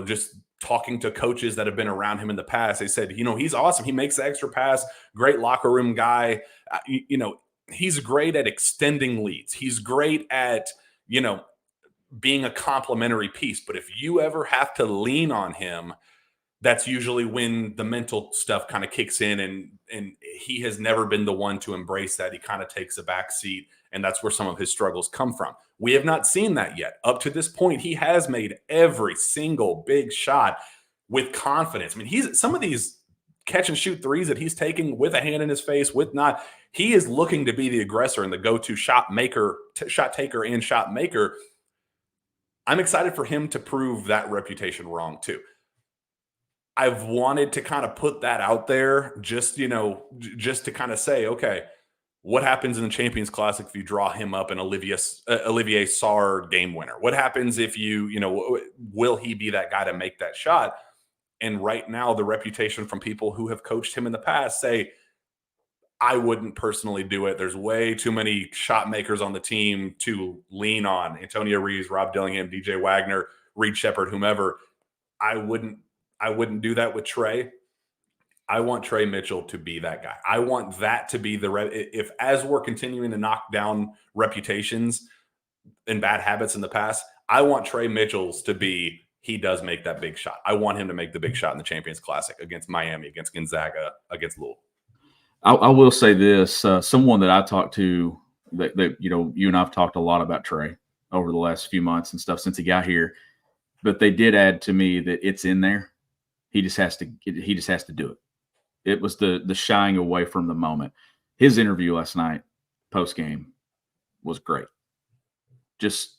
Speaker 1: just talking to coaches that have been around him in the past. They said, he's awesome. He makes the extra pass, great locker room guy. He's great at extending leads. He's great at, being a complimentary piece. But if you ever have to lean on him, that's usually when the mental stuff kind of kicks in, and he has never been the one to embrace that. He kind of takes a back seat, and that's where some of his struggles come from. We have not seen that yet. Up to this point, he has made every single big shot with confidence. I mean, some of these catch and shoot threes that he's taking with a hand in his face, he is looking to be the aggressor and the go-to shot taker and shot maker. I'm excited for him to prove that reputation wrong too. I've wanted to kind of put that out there just to kind of say, okay, what happens in the Champions Classic if you draw him up an Olivier Sarr game winner? What happens if will he be that guy to make that shot? And right now, the reputation from people who have coached him in the past say, I wouldn't personally do it. There's way too many shot makers on the team to lean on. Antonio Reeves, Rob Dillingham, DJ Wagner, Reed Shepard, whomever. I wouldn't do that with Trey. I want Trey Mitchell to be that guy. I want that to be if as we're continuing to knock down reputations and bad habits in the past, I want Trey Mitchell's to be, he does make that big shot. I want him to make the big shot in the Champions Classic against Miami, against Gonzaga, against Louisville.
Speaker 2: I will say this, someone that I talked to that, you know, you and I've talked a lot about Trey over the last few months and stuff since he got here, but they did add to me that it's in there. He just has to do it. It was the shying away from the moment. His interview last night, post game, was great. Just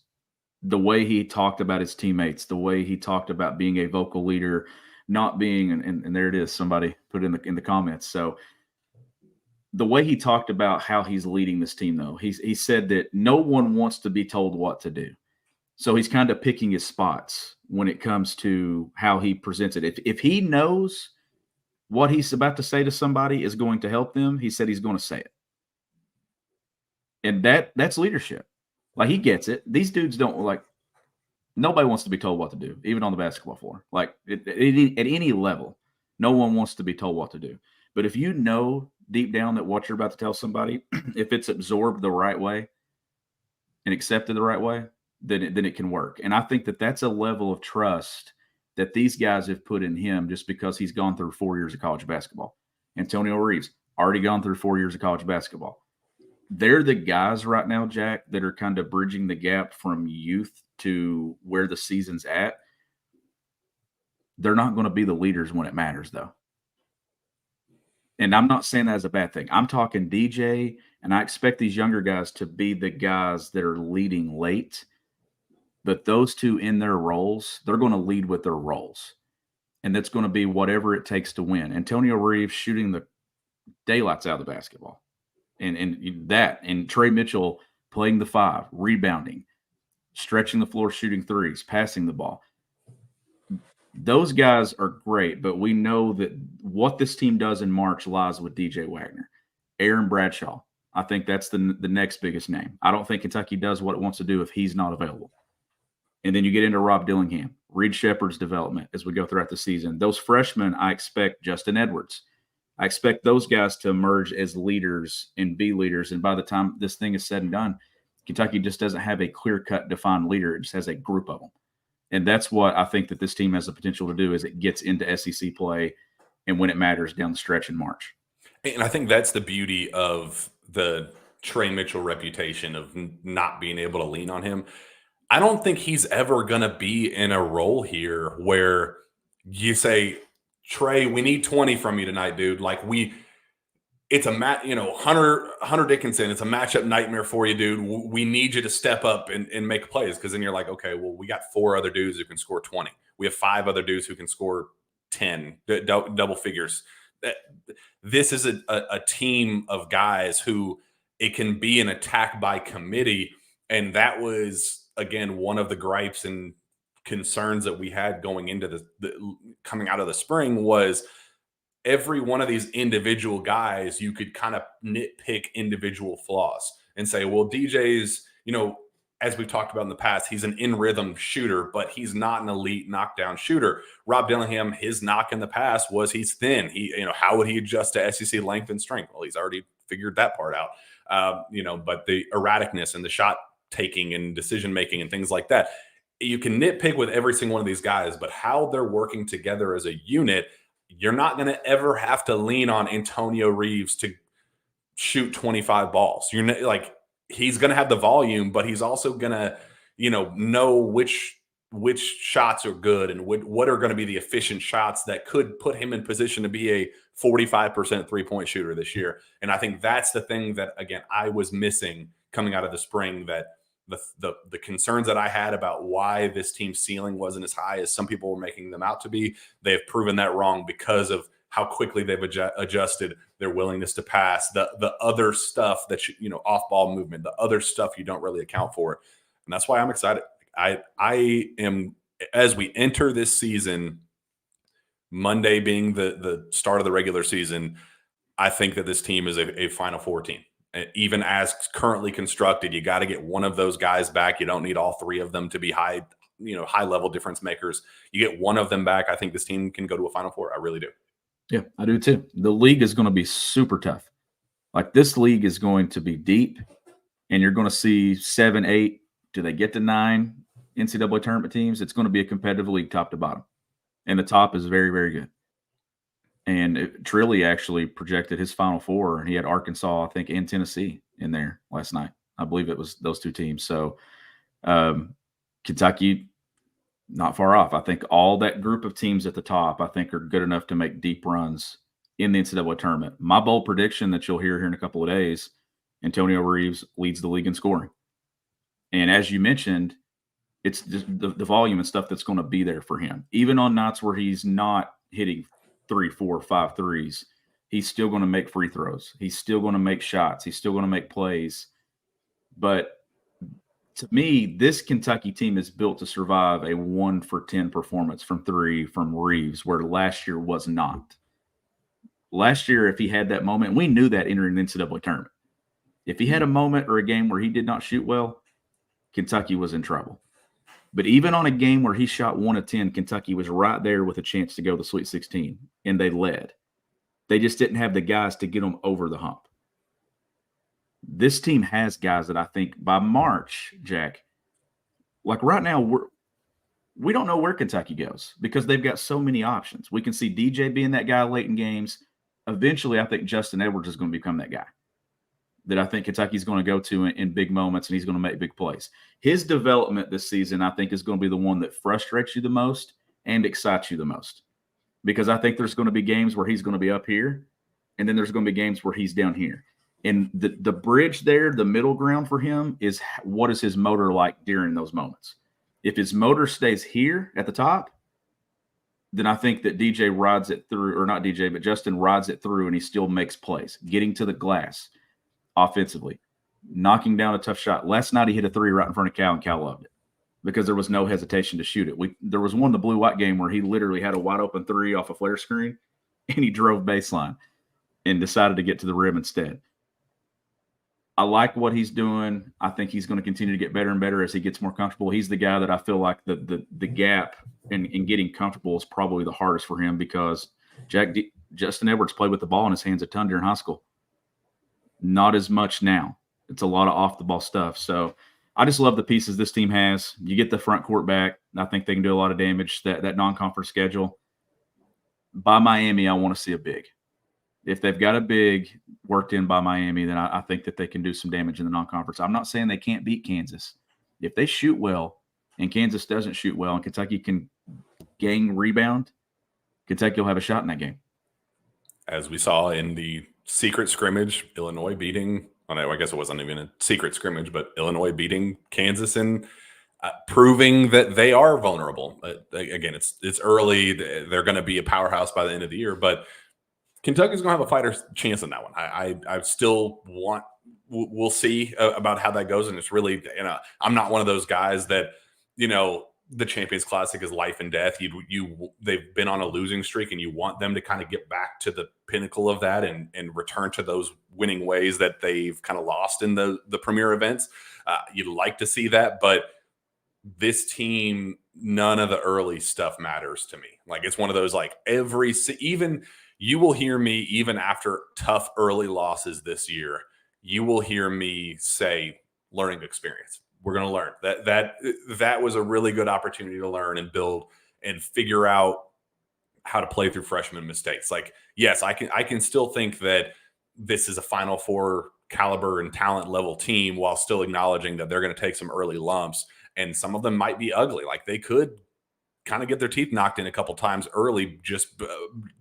Speaker 2: the way he talked about his teammates, the way he talked about being a vocal leader, not being, and there it is, somebody put it in the comments. So the way he talked about how he's leading this team, though, he said that no one wants to be told what to do. So he's kind of picking his spots when it comes to how he presents it. If he knows what he's about to say to somebody is going to help them, he said he's going to say it. And that's leadership. Like, he gets it. These dudes don't, like, nobody wants to be told what to do, even on the basketball floor. Like, at any level, no one wants to be told what to do. But if you know deep down that what you're about to tell somebody, if it's absorbed the right way and accepted the right way, then it can work. And I think that that's a level of trust that these guys have put in him just because he's gone through 4 years of college basketball. Antonio Reeves, already gone through 4 years of college basketball. They're the guys right now, Jack, that are kind of bridging the gap from youth to where the season's at. They're not going to be the leaders when it matters, though. And I'm not saying that as a bad thing. I'm talking DJ, and I expect these younger guys to be the guys that are leading late. But those two in their roles, they're going to lead with their roles. And that's going to be whatever it takes to win. Antonio Reeves shooting the daylights out of the basketball. And Trey Mitchell playing the 5, rebounding, stretching the floor, shooting threes, passing the ball. Those guys are great, but we know that what this team does in March lies with DJ Wagner. Aaron Bradshaw, I think that's the next biggest name. I don't think Kentucky does what it wants to do if he's not available. And then you get into Rob Dillingham, Reed Shepard's development as we go throughout the season. Those freshmen, I expect Justin Edwards. I expect those guys to emerge as leaders and be leaders. And by the time this thing is said and done, Kentucky just doesn't have a clear-cut defined leader. It just has a group of them. And that's what I think that this team has the potential to do, is it gets into SEC play and when it matters down the stretch in March.
Speaker 1: And I think that's the beauty of the Trey Mitchell reputation of not being able to lean on him. I don't think he's ever going to be in a role here where you say, Trey, we need 20 from you tonight, dude. Like, it's a Hunter Dickinson, it's a matchup nightmare for you, dude. We need you to step up and make plays. Because then you're like, okay, well, we got 4 other dudes who can score 20. We have 5 other dudes who can score 10, double figures. This is a team of guys who it can be an attack by committee. And that was, again, one of the gripes and concerns that we had going into the coming out of the spring was every one of these individual guys, you could kind of nitpick individual flaws and say, well, DJ's, as we've talked about in the past, he's an in-rhythm shooter, but he's not an elite knockdown shooter. Rob Dillingham, his knock in the past was he's thin. How would he adjust to SEC length and strength? Well, he's already figured that part out. But the erraticness and the shot taking and decision making and things like that, you can nitpick with every single one of these guys, but how they're working together as a unit, you're not going to ever have to lean on Antonio Reeves to shoot 25 balls. You're not, like, he's going to have the volume, but he's also going to, know which shots are good and what are going to be the efficient shots that could put him in position to be a 45% three-point shooter this year. And I think that's the thing that, again, I was missing coming out of the spring, that the concerns that I had about why this team's ceiling wasn't as high as some people were making them out to be, they've proven that wrong because of how quickly they've adjusted their willingness to pass, the other stuff that off-ball movement, the other stuff you don't really account for. And that's why I'm excited. I am, as we enter this season, Monday being the start of the regular season, I think that this team is a Final Four team. Even as currently constructed, you got to get one of those guys back. You don't need all three of them to be high level difference makers. You get one of them back, I think this team can go to a Final Four. I really do.
Speaker 2: Yeah, I do too. The league is going to be super tough. Like, this league is going to be deep, and you're going to see 7, 8. Do they get to 9 NCAA tournament teams? It's going to be a competitive league top to bottom. And the top is very, very good. And Trilly actually projected his Final Four, and he had Arkansas, I think, and Tennessee in there last night. I believe it was those two teams. So Kentucky, not far off. I think all that group of teams at the top, I think, are good enough to make deep runs in the NCAA tournament. My bold prediction that you'll hear here in a couple of days, Antonio Reeves leads the league in scoring. And as you mentioned, it's just the volume and stuff that's going to be there for him. Even on nights where he's not hitting 3, 4, 5 threes, he's still going to make free throws. He's still going to make shots. He's still going to make plays. But to me, this Kentucky team is built to survive a 1 for 10 performance from 3 from Reeves, where last year was not. Last year, if he had that moment, we knew that entering the NCAA tournament. If he had a moment or a game where he did not shoot well, Kentucky was in trouble. But even on a game where he shot 1 of 10, Kentucky was right there with a chance to go to the Sweet 16, and they led. They just didn't have the guys to get them over the hump. This team has guys that I think by March, Jack, like right now, we don't know where Kentucky goes because they've got so many options. We can see DJ being that guy late in games. Eventually, I think Justin Edwards is going to become that guy that I think Kentucky's going to go to in big moments, and he's going to make big plays. His development this season, I think, is going to be the one that frustrates you the most and excites you the most, because I think there's going to be games where he's going to be up here, and then there's going to be games where he's down here. And the bridge there, the middle ground for him is what is his motor like during those moments. If his motor stays here at the top, then I think that DJ rides it through, or not DJ, but Justin rides it through, and he still makes plays, getting to the glass offensively, knocking down a tough shot. Last night he hit a 3 right in front of Cal, and Cal loved it because there was no hesitation to shoot it. There was one, the blue-white game, where he literally had a wide-open 3 off a flare screen, and he drove baseline and decided to get to the rim instead. I like what he's doing. I think he's going to continue to get better and better as he gets more comfortable. He's the guy that I feel like the gap in getting comfortable is probably the hardest for him, because Justin Edwards played with the ball in his hands a ton during high school. Not as much now. It's a lot of off-the-ball stuff. So I just love the pieces this team has. You get the front court back. I think they can do a lot of damage. That non-conference schedule. By Miami, I want to see a big. If they've got a big worked in by Miami, then I think that they can do some damage in the non-conference. I'm not saying they can't beat Kansas. If they shoot well and Kansas doesn't shoot well and Kentucky can gang rebound, Kentucky will have a shot in that game.
Speaker 1: As we saw in the secret scrimmage, Illinois beating, I guess it wasn't even a secret scrimmage, but Illinois beating Kansas and proving that they are vulnerable. Again, it's early. They're going to be a powerhouse by the end of the year, but Kentucky's going to have a fighter's chance in that one. I still want – we'll see about how that goes, and it's really – I'm not one of those guys that, the Champions Classic is life and death. They've been on a losing streak, and you want them to kind of get back to the pinnacle of that and return to those winning ways that they've kind of lost in the premier events. You'd like to see that, but this team, none of the early stuff matters to me. Like, it's one of those, like, even – you will hear me, even after tough early losses this year, you will hear me say learning experience. We're going to learn. That was a really good opportunity to learn and build and figure out how to play through freshman mistakes. Like, yes, I can still think that this is a Final Four caliber and talent level team, while still acknowledging that they're going to take some early lumps, and some of them might be ugly. Like, they could kind of get their teeth knocked in a couple times early just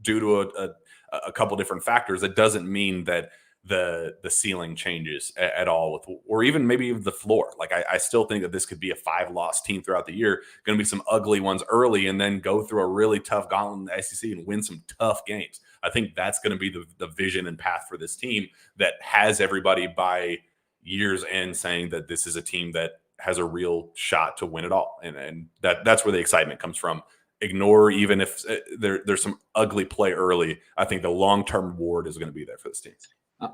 Speaker 1: due to a couple different factors. That doesn't mean that the ceiling changes at all, or even maybe the floor. Like, I still think that this could be a 5-loss team throughout the year, going to be some ugly ones early, and then go through a really tough gauntlet in the SEC and win some tough games. I think that's going to be the vision and path for this team that has everybody by year's end saying that this is a team that has a real shot to win it all. And that's where the excitement comes from. ignore even if there's some ugly play early. I think the long-term reward is going to be there for this team.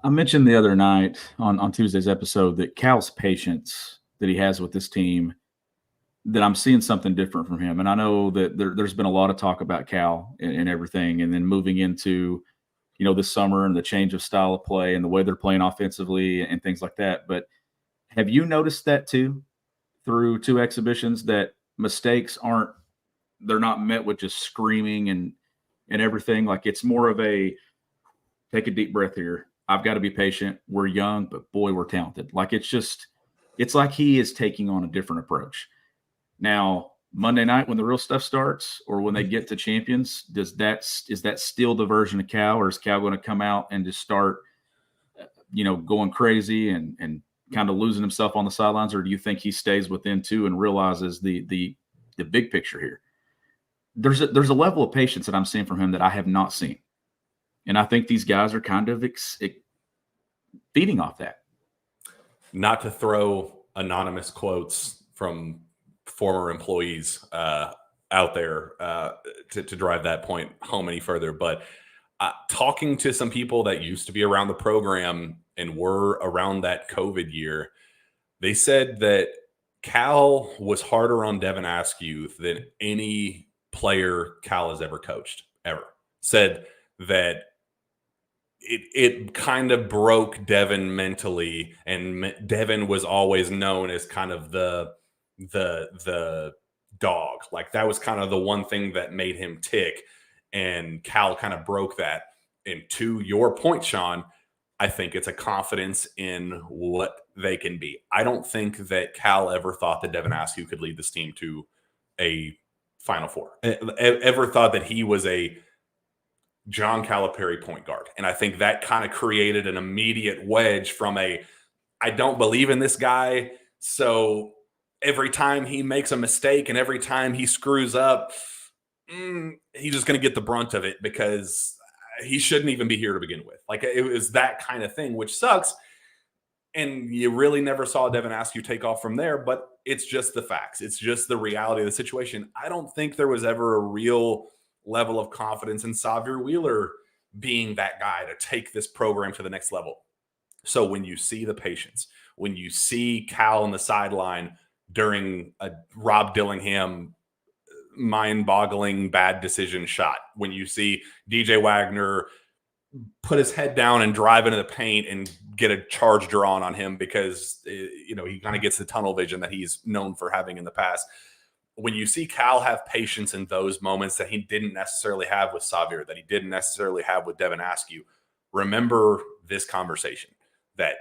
Speaker 2: I mentioned the other night on Tuesday's episode that Cal's patience that he has with this team, that I'm seeing something different from him. And I know that there's been a lot of talk about Cal and everything, and then moving into, this summer and the change of style of play and the way they're playing offensively and things like that. But have you noticed that too through 2 exhibitions, that mistakes they're not met with just screaming and everything? Like, it's more of a take a deep breath here. I've got to be patient. We're young, but boy, we're talented. Like, it's like he is taking on a different approach. Now, Monday night when the real stuff starts, or when they get to champions, is that still the version of Cal, or is Cal going to come out and just start, going crazy and kind of losing himself on the sidelines? Or do you think he stays within 2 and realizes the big picture here? There's a level of patience that I'm seeing from him that I have not seen. And I think these guys are kind of feeding off that.
Speaker 1: Not to throw anonymous quotes from former employees out there to drive that point home any further, but talking to some people that used to be around the program and were around that COVID year, they said that Cal was harder on Devin Askew than any player Cal has ever coached, ever. Said that it kind of broke Devin mentally, and Devin was always known as kind of the dog. Like, that was kind of the one thing that made him tick, and Cal kind of broke that. And to your point, Sean, I think it's a confidence in what they can be. I don't think that Cal ever thought that Devin Askew could lead this team to a Final Four, ever thought that he was a John Calipari point guard. And I think that kind of created an immediate wedge from I don't believe in this guy, so every time he makes a mistake and every time he screws up, he's just going to get the brunt of it, because he shouldn't even be here to begin with. Like, it was that kind of thing, which sucks. And you really never saw Devin Askew take off from there, but it's just the facts. It's just the reality of the situation. I don't think there was ever a real level of confidence in Xavier Wheeler being that guy to take this program to the next level. So when you see the patience, when you see Cal on the sideline during a Rob Dillingham mind-boggling bad decision shot, when you see DJ Wagner put his head down and drive into the paint and get a charge drawn on him because he kind of gets the tunnel vision that he's known for having in the past. When you see Cal have patience in those moments that he didn't necessarily have with Xavier, that he didn't necessarily have with Devin Askew, remember this conversation, that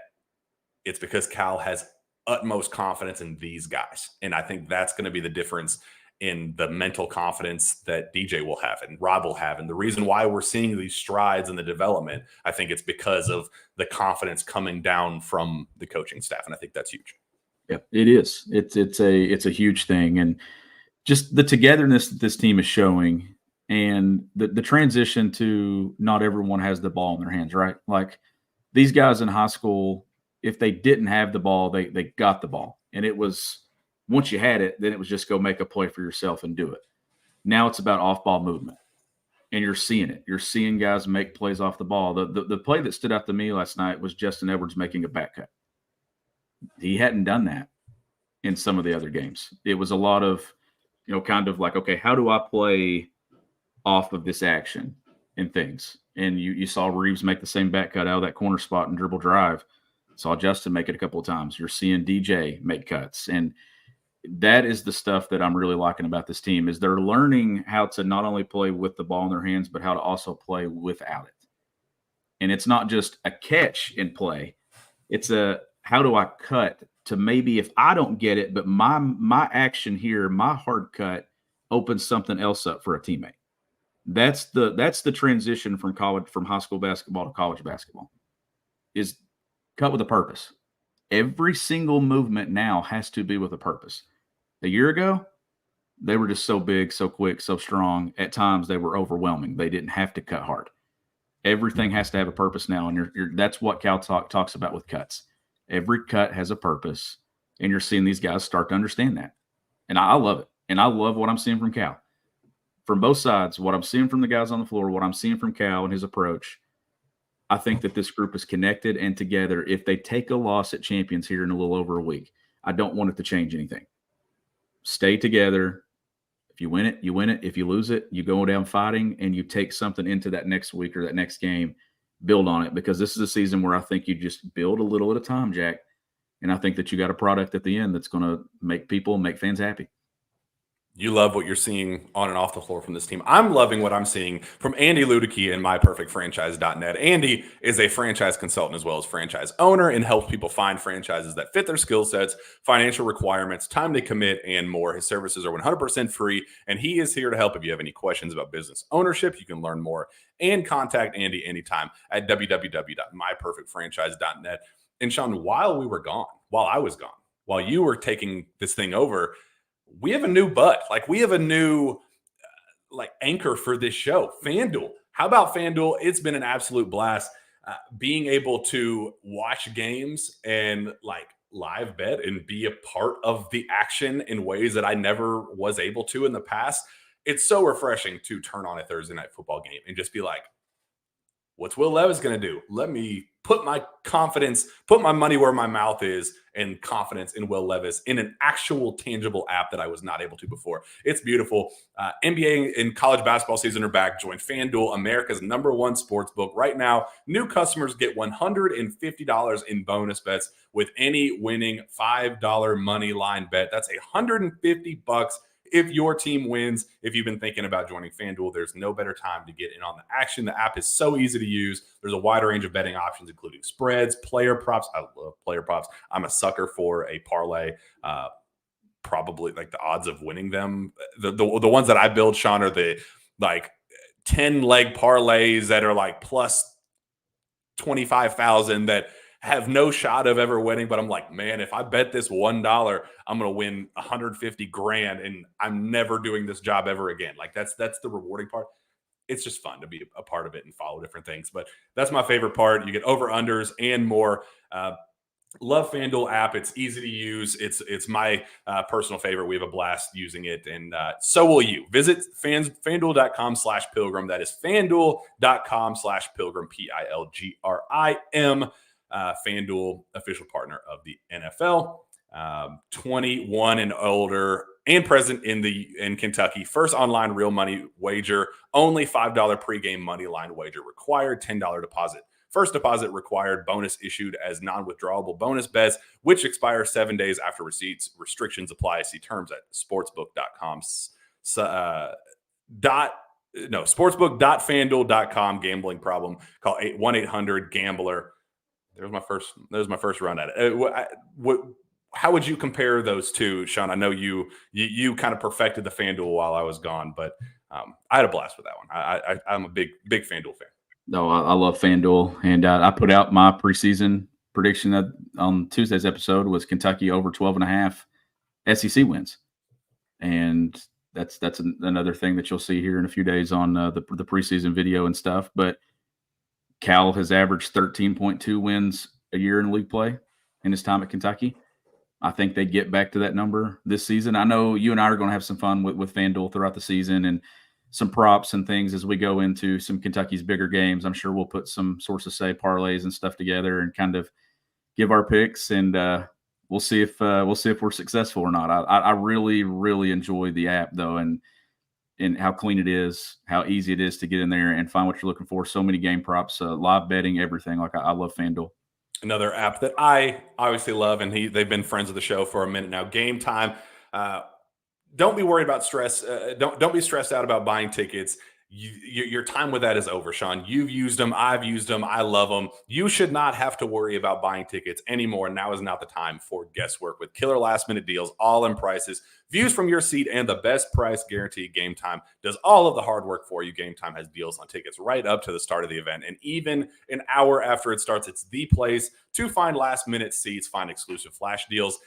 Speaker 1: it's because Cal has utmost confidence in these guys. And I think that's going to be the difference in the mental confidence that DJ will have and Rob will have. And the reason why we're seeing these strides in the development, I think it's because of the confidence coming down from the coaching staff. And I think that's huge.
Speaker 2: Yeah, it is. It's a huge thing. And just the togetherness that this team is showing, and the transition to not everyone has the ball in their hands, right? Like, these guys in high school, if they didn't have the ball, they got the ball. And it was, once you had it, then it was just go make a play for yourself and do it. Now it's about off-ball movement, and you're seeing it. You're seeing guys make plays off the ball. The play that stood out to me last night was Justin Edwards making a back cut. He hadn't done that in some of the other games. It was a lot of, kind of like, okay, how do I play off of this action and things? And you saw Reeves make the same back cut out of that corner spot and dribble drive. Saw Justin make it a couple of times. You're seeing DJ make cuts. And that is the stuff that I'm really liking about this team, is they're learning how to not only play with the ball in their hands, but how to also play without it. And it's not just a catch and play. It's how do I cut to, maybe if I don't get it, but my action here, my hard cut opens something else up for a teammate. That's the transition from high school basketball to college basketball, is cut with a purpose. Every single movement now has to be with a purpose. A year ago, they were just so big, so quick, so strong. At times, they were overwhelming. They didn't have to cut hard. Everything has to have a purpose now, and that's what Cal talks about with cuts. Every cut has a purpose, and you're seeing these guys start to understand that. And I love it, and I love what I'm seeing from Cal. from both sides, what I'm seeing from the guys on the floor, what I'm seeing from Cal and his approach, I think that this group is connected and together. If they take a loss at Champions here in a little over a week, I don't want it to change anything. Stay together. If you win it, you win it. If you lose it, you go down fighting and you take something into that next week or that next game, build on it, because this is a season where I think you just build a little at a time, Jack. And I think that you got a product at the end that's going to make fans happy.
Speaker 1: You love what you're seeing on and off the floor from this team. I'm loving what I'm seeing from Andy Ludicky and MyPerfectFranchise.net. Andy is a franchise consultant as well as franchise owner and helps people find franchises that fit their skill sets, financial requirements, time to commit, and more. His services are 100% free, and he is here to help. If you have any questions about business ownership, you can learn more and contact Andy anytime at www.myperfectfranchise.net. And Sean, while I was gone, while you were taking this thing over, we have a new butt. Like, we have a new anchor for this show, FanDuel. How about FanDuel? It's been an absolute blast being able to watch games and live bet and be a part of the action in ways that I never was able to in the past. It's so refreshing to turn on a Thursday night football game and just be like, what's Will Levis going to do? Let me put my money where my mouth is, and confidence in Will Levis in an actual tangible app that I was not able to before. It's beautiful. NBA and college basketball season are back. Join FanDuel, America's #1 sports book. Right now, new customers get $150 in bonus bets with any winning $5 money line bet. That's $150 if your team wins. If you've been thinking about joining FanDuel, there's no better time to get in on the action. The app is so easy to use. There's a wide range of betting options, including spreads, player props. I love player props. I'm a sucker for a parlay. Probably the odds of winning them. The ones that I build, Sean, are the 10-leg parlays that are plus 25,000 that have no shot of ever winning, but I'm like, man, if I bet this $1, I'm going to win 150 grand, and I'm never doing this job ever again. That's the rewarding part. It's just fun to be a part of it and follow different things. But that's my favorite part. You get over-unders and more. Love FanDuel app. It's easy to use. It's my personal favorite. We have a blast using it, and so will you. Visit FanDuel.com/Pilgrim. That is FanDuel.com/Pilgrim, Pilgrim. FanDuel, official partner of the NFL. 21 and older and present in Kentucky. First online real money wager. Only $5 pregame money line wager required. $10 deposit. First deposit required. Bonus issued as non-withdrawable bonus bets, which expire 7 days after receipts. Restrictions apply. See terms at sportsbook.com. Sportsbook.fanduel.com. Gambling problem? Call 1-800-GAMBLER. There's my first run at it. How would you compare those two, Sean? I know you kind of perfected the FanDuel while I was gone, but I had a blast with that one. I'm a big FanDuel fan.
Speaker 2: No, I love FanDuel, and I put out my preseason prediction on Tuesday's episode was Kentucky over 12.5 SEC wins, and that's another thing that you'll see here in a few days on the preseason video and stuff. But Cal has averaged 13.2 wins a year in league play in his time at Kentucky. I think they get back to that number this season. I know you and I are going to have some fun with FanDuel throughout the season and some props and things as we go into some Kentucky's bigger games. I'm sure we'll put some sources say parlays and stuff together and kind of give our picks, and we'll see if we're successful or not. I really, really enjoy the app though, and how clean it is, how easy it is to get in there and find what you're looking for. So many game props, live betting, everything. I love FanDuel.
Speaker 1: Another app that I obviously love, and they've been friends of the show for a minute now. Gametime. Don't be worried about stress. Don't be stressed out about buying tickets. Your time with that is over, Sean. You've used them. I've used them. I love them. You should not have to worry about buying tickets anymore. Now is not the time for guesswork. With killer last-minute deals, all-in prices, views from your seat, and the best price guarantee, Gametime does all of the hard work for you. Gametime has deals on tickets right up to the start of the event. And even an hour after it starts, it's the place to find last-minute seats, find exclusive flash deals,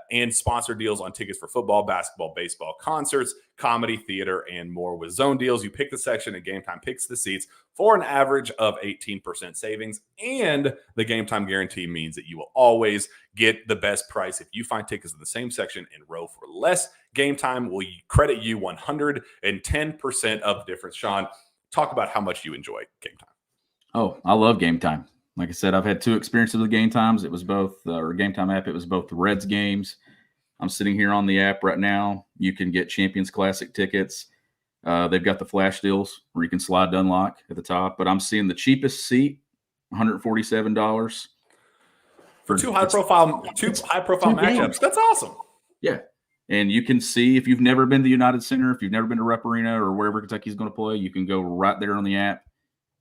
Speaker 1: and sponsor deals on tickets for football, basketball, baseball, concerts, comedy, theater, and more. With zone deals, you pick the section and Gametime picks the seats for an average of 18% savings. And the Gametime guarantee means that you will always get the best price. If you find tickets in the same section and row for less, Game Time will credit you 110% of the difference. Sean, talk about how much you enjoy Game Time.
Speaker 2: Oh, I love Game Time. Like I said, I've had 2 experiences with Game Times. It was both, or Game Time app, it was both the Reds games. I'm sitting here on the app right now. You can get Champions Classic tickets. They've got the flash deals where you can slide to unlock at the top, but I'm seeing the cheapest seat, $147
Speaker 1: for two high profile matchups. That's awesome.
Speaker 2: Yeah. And you can see, if you've never been to United Center, if you've never been to Rupp Arena or wherever Kentucky's going to play, you can go right there on the app.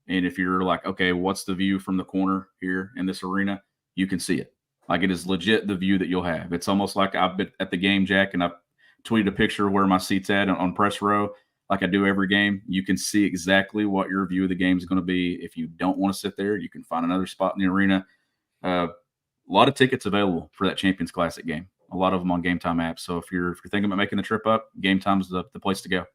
Speaker 2: And if you're like, okay, what's the view from the corner here in this arena? You can see it. Like, it is legit the view that you'll have. It's almost like I've been at the game, Jack, and I've tweeted a picture of where my seat's at on press row, like I do every game. You can see exactly what your view of the game is going to be. If you don't want to sit there, you can find another spot in the arena. A lot of tickets available for that Champions Classic game. A lot of them on Game Time app. So if you're thinking about making the trip up, Game Time's the place to go.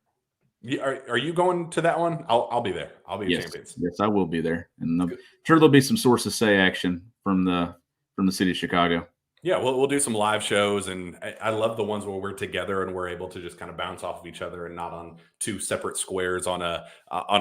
Speaker 1: Are you going to that one? I'll be there. I'll be
Speaker 2: yes.
Speaker 1: Champions.
Speaker 2: Yes, I will be there. And I'm sure there'll be some sources say action from the city of Chicago.
Speaker 1: Yeah, we'll do some live shows, and I love the ones where we're together and we're able to just kind of bounce off of each other and not on 2 separate squares on a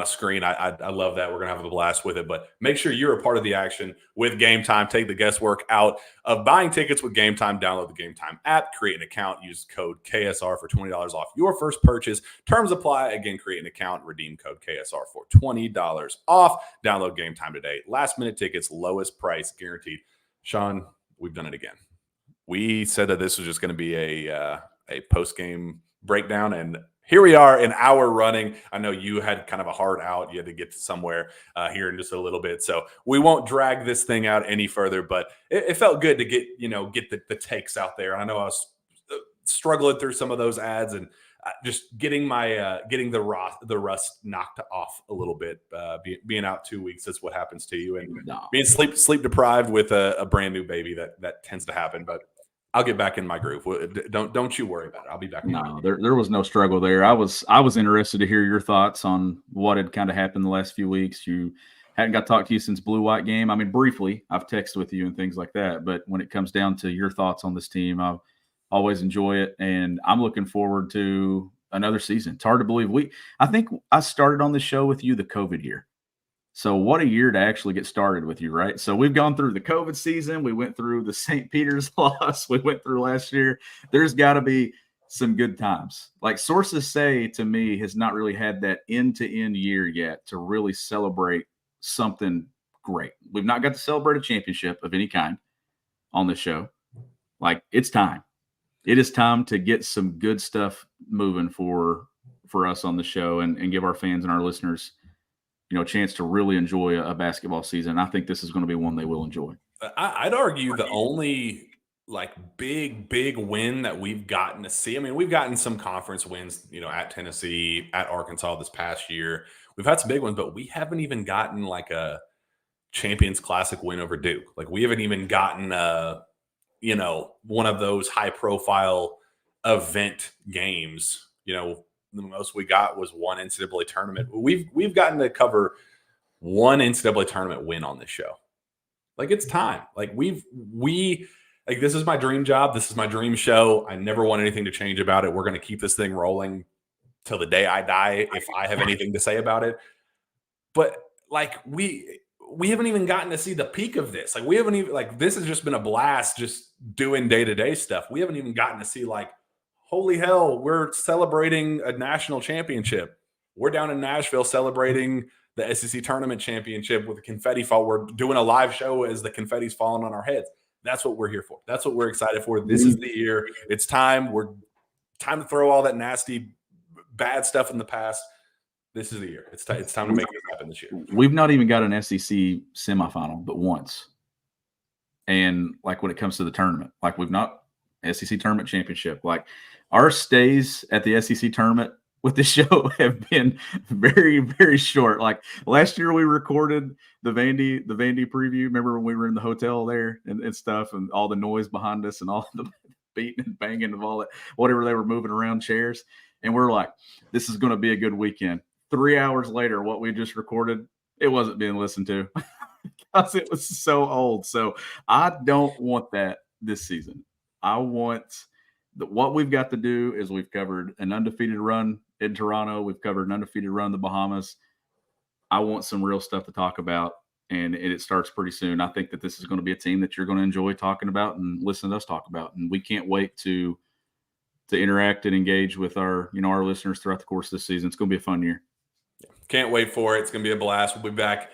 Speaker 1: screen. I love that. We're gonna have a blast with it. But make sure you're a part of the action with Game Time. Take the guesswork out of buying tickets with Game Time. Download the Game Time app, create an account, use code KSR for $20 off your first purchase. Terms apply. Again, create an account, redeem code KSR for $20 off. Download Game Time today. Last minute tickets, lowest price guaranteed. Sean, we've done it again. We said that this was just going to be a post-game breakdown, and here we are, an hour running. I know you had kind of a hard out. You had to get to somewhere here in just a little bit. So we won't drag this thing out any further, but it felt good to get the takes out there. I know I was struggling through some of those ads and just getting the rust knocked off a little bit. Being out 2 weeks, that's what happens to you. And being sleep deprived with a brand new baby, that tends to happen. But I'll get back in my groove. Don't you worry about it. I'll be back.
Speaker 2: No, there was no struggle there. I was interested to hear your thoughts on what had kind of happened the last few weeks. You hadn't got to talk to you since Blue-White game. I mean, briefly, I've texted with you and things like that. But when it comes down to your thoughts on this team, I always enjoy it, and I'm looking forward to another season. It's hard to believe. I think I started on this show with you the COVID year. So what a year to actually get started with you, right? So we've gone through the COVID season. We went through the St. Peter's loss. We went through last year. There's got to be some good times. Like sources say to me, has not really had that end-to-end year yet to really celebrate something great. We've not got to celebrate a championship of any kind on the show. Like, it's time. It is time to get some good stuff moving for us on the show and give our fans and our listeners, a chance to really enjoy a basketball season. I think this is going to be one they will enjoy.
Speaker 1: I'd argue the only big win that we've gotten to see. I mean, we've gotten some conference wins, at Tennessee, at Arkansas this past year. We've had some big ones, but we haven't even gotten a Champions Classic win over Duke. We haven't even gotten one of those high profile event games. The most we got was one NCAA tournament. We've gotten to cover one NCAA tournament win on this show. It's time. This is my dream job. This is my dream show. I never want anything to change about it. We're going to keep this thing rolling till the day I die if I have anything to say about it. But we haven't even gotten to see the peak of this. We haven't even this has just been a blast just doing day-to-day stuff. We haven't even gotten to see holy hell, we're celebrating a national championship. We're down in Nashville celebrating the SEC tournament championship with the confetti fall. We're doing a live show as the confetti's falling on our heads. That's what we're here for. That's what we're excited for. This is the year. It's time. Time to throw all that nasty, bad stuff in the past. This is the year. It's time to make it happen this year.
Speaker 2: We've not even got an SEC semifinal but once. And when it comes to the tournament, we've not SEC tournament championship. Our stays at the SEC tournament with the show have been very, very short. Last year we recorded the Vandy preview. Remember when we were in the hotel there and stuff and all the noise behind us and all the beating and banging of all that, whatever they were moving around chairs. And we're like, this is going to be a good weekend. 3 hours later, what we just recorded, it wasn't being listened to because it was so old. So I don't want that this season. I want what we've got to do is we've covered an undefeated run in Toronto. We've covered an undefeated run in the Bahamas. I want some real stuff to talk about, and it starts pretty soon. I think that this is going to be a team that you're going to enjoy talking about and listen to us talk about. And we can't wait to interact and engage with our listeners throughout the course of this season. It's going to be a fun year.
Speaker 1: Can't wait for it. It's going to be a blast. We'll be back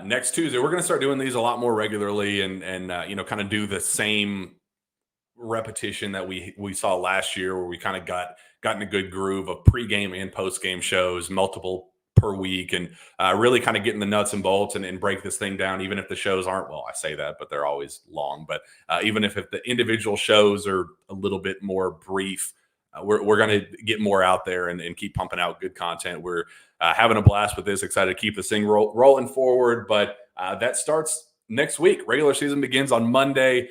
Speaker 1: next Tuesday. We're going to start doing these a lot more regularly and kind of do the same repetition that we saw last year, where we kind of got in a good groove of pregame and postgame shows, multiple per week, and really kind of getting the nuts and bolts and break this thing down, even if the shows aren't, well, I say that, but they're always long. But even if the individual shows are a little bit more brief, we're going to get more out there and keep pumping out good content. We're having a blast with this, excited to keep this thing rolling forward. But that starts next week. Regular season begins on Monday.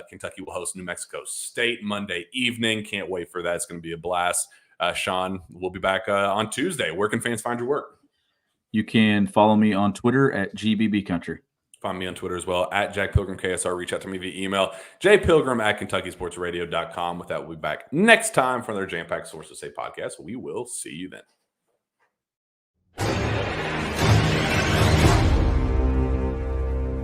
Speaker 1: Kentucky will host New Mexico State Monday evening. Can't wait for that. It's going to be a blast. Sean, we'll be back on Tuesday. Where can fans find your work?
Speaker 2: You can follow me on Twitter at GBBCountry.
Speaker 1: Find me on Twitter as well, at Jack Pilgrim KSR. Reach out to me via email, jpilgrim@KentuckySportsRadio.com. With that, we'll be back next time for another Jam Packed Sources Say podcast. We will see you then.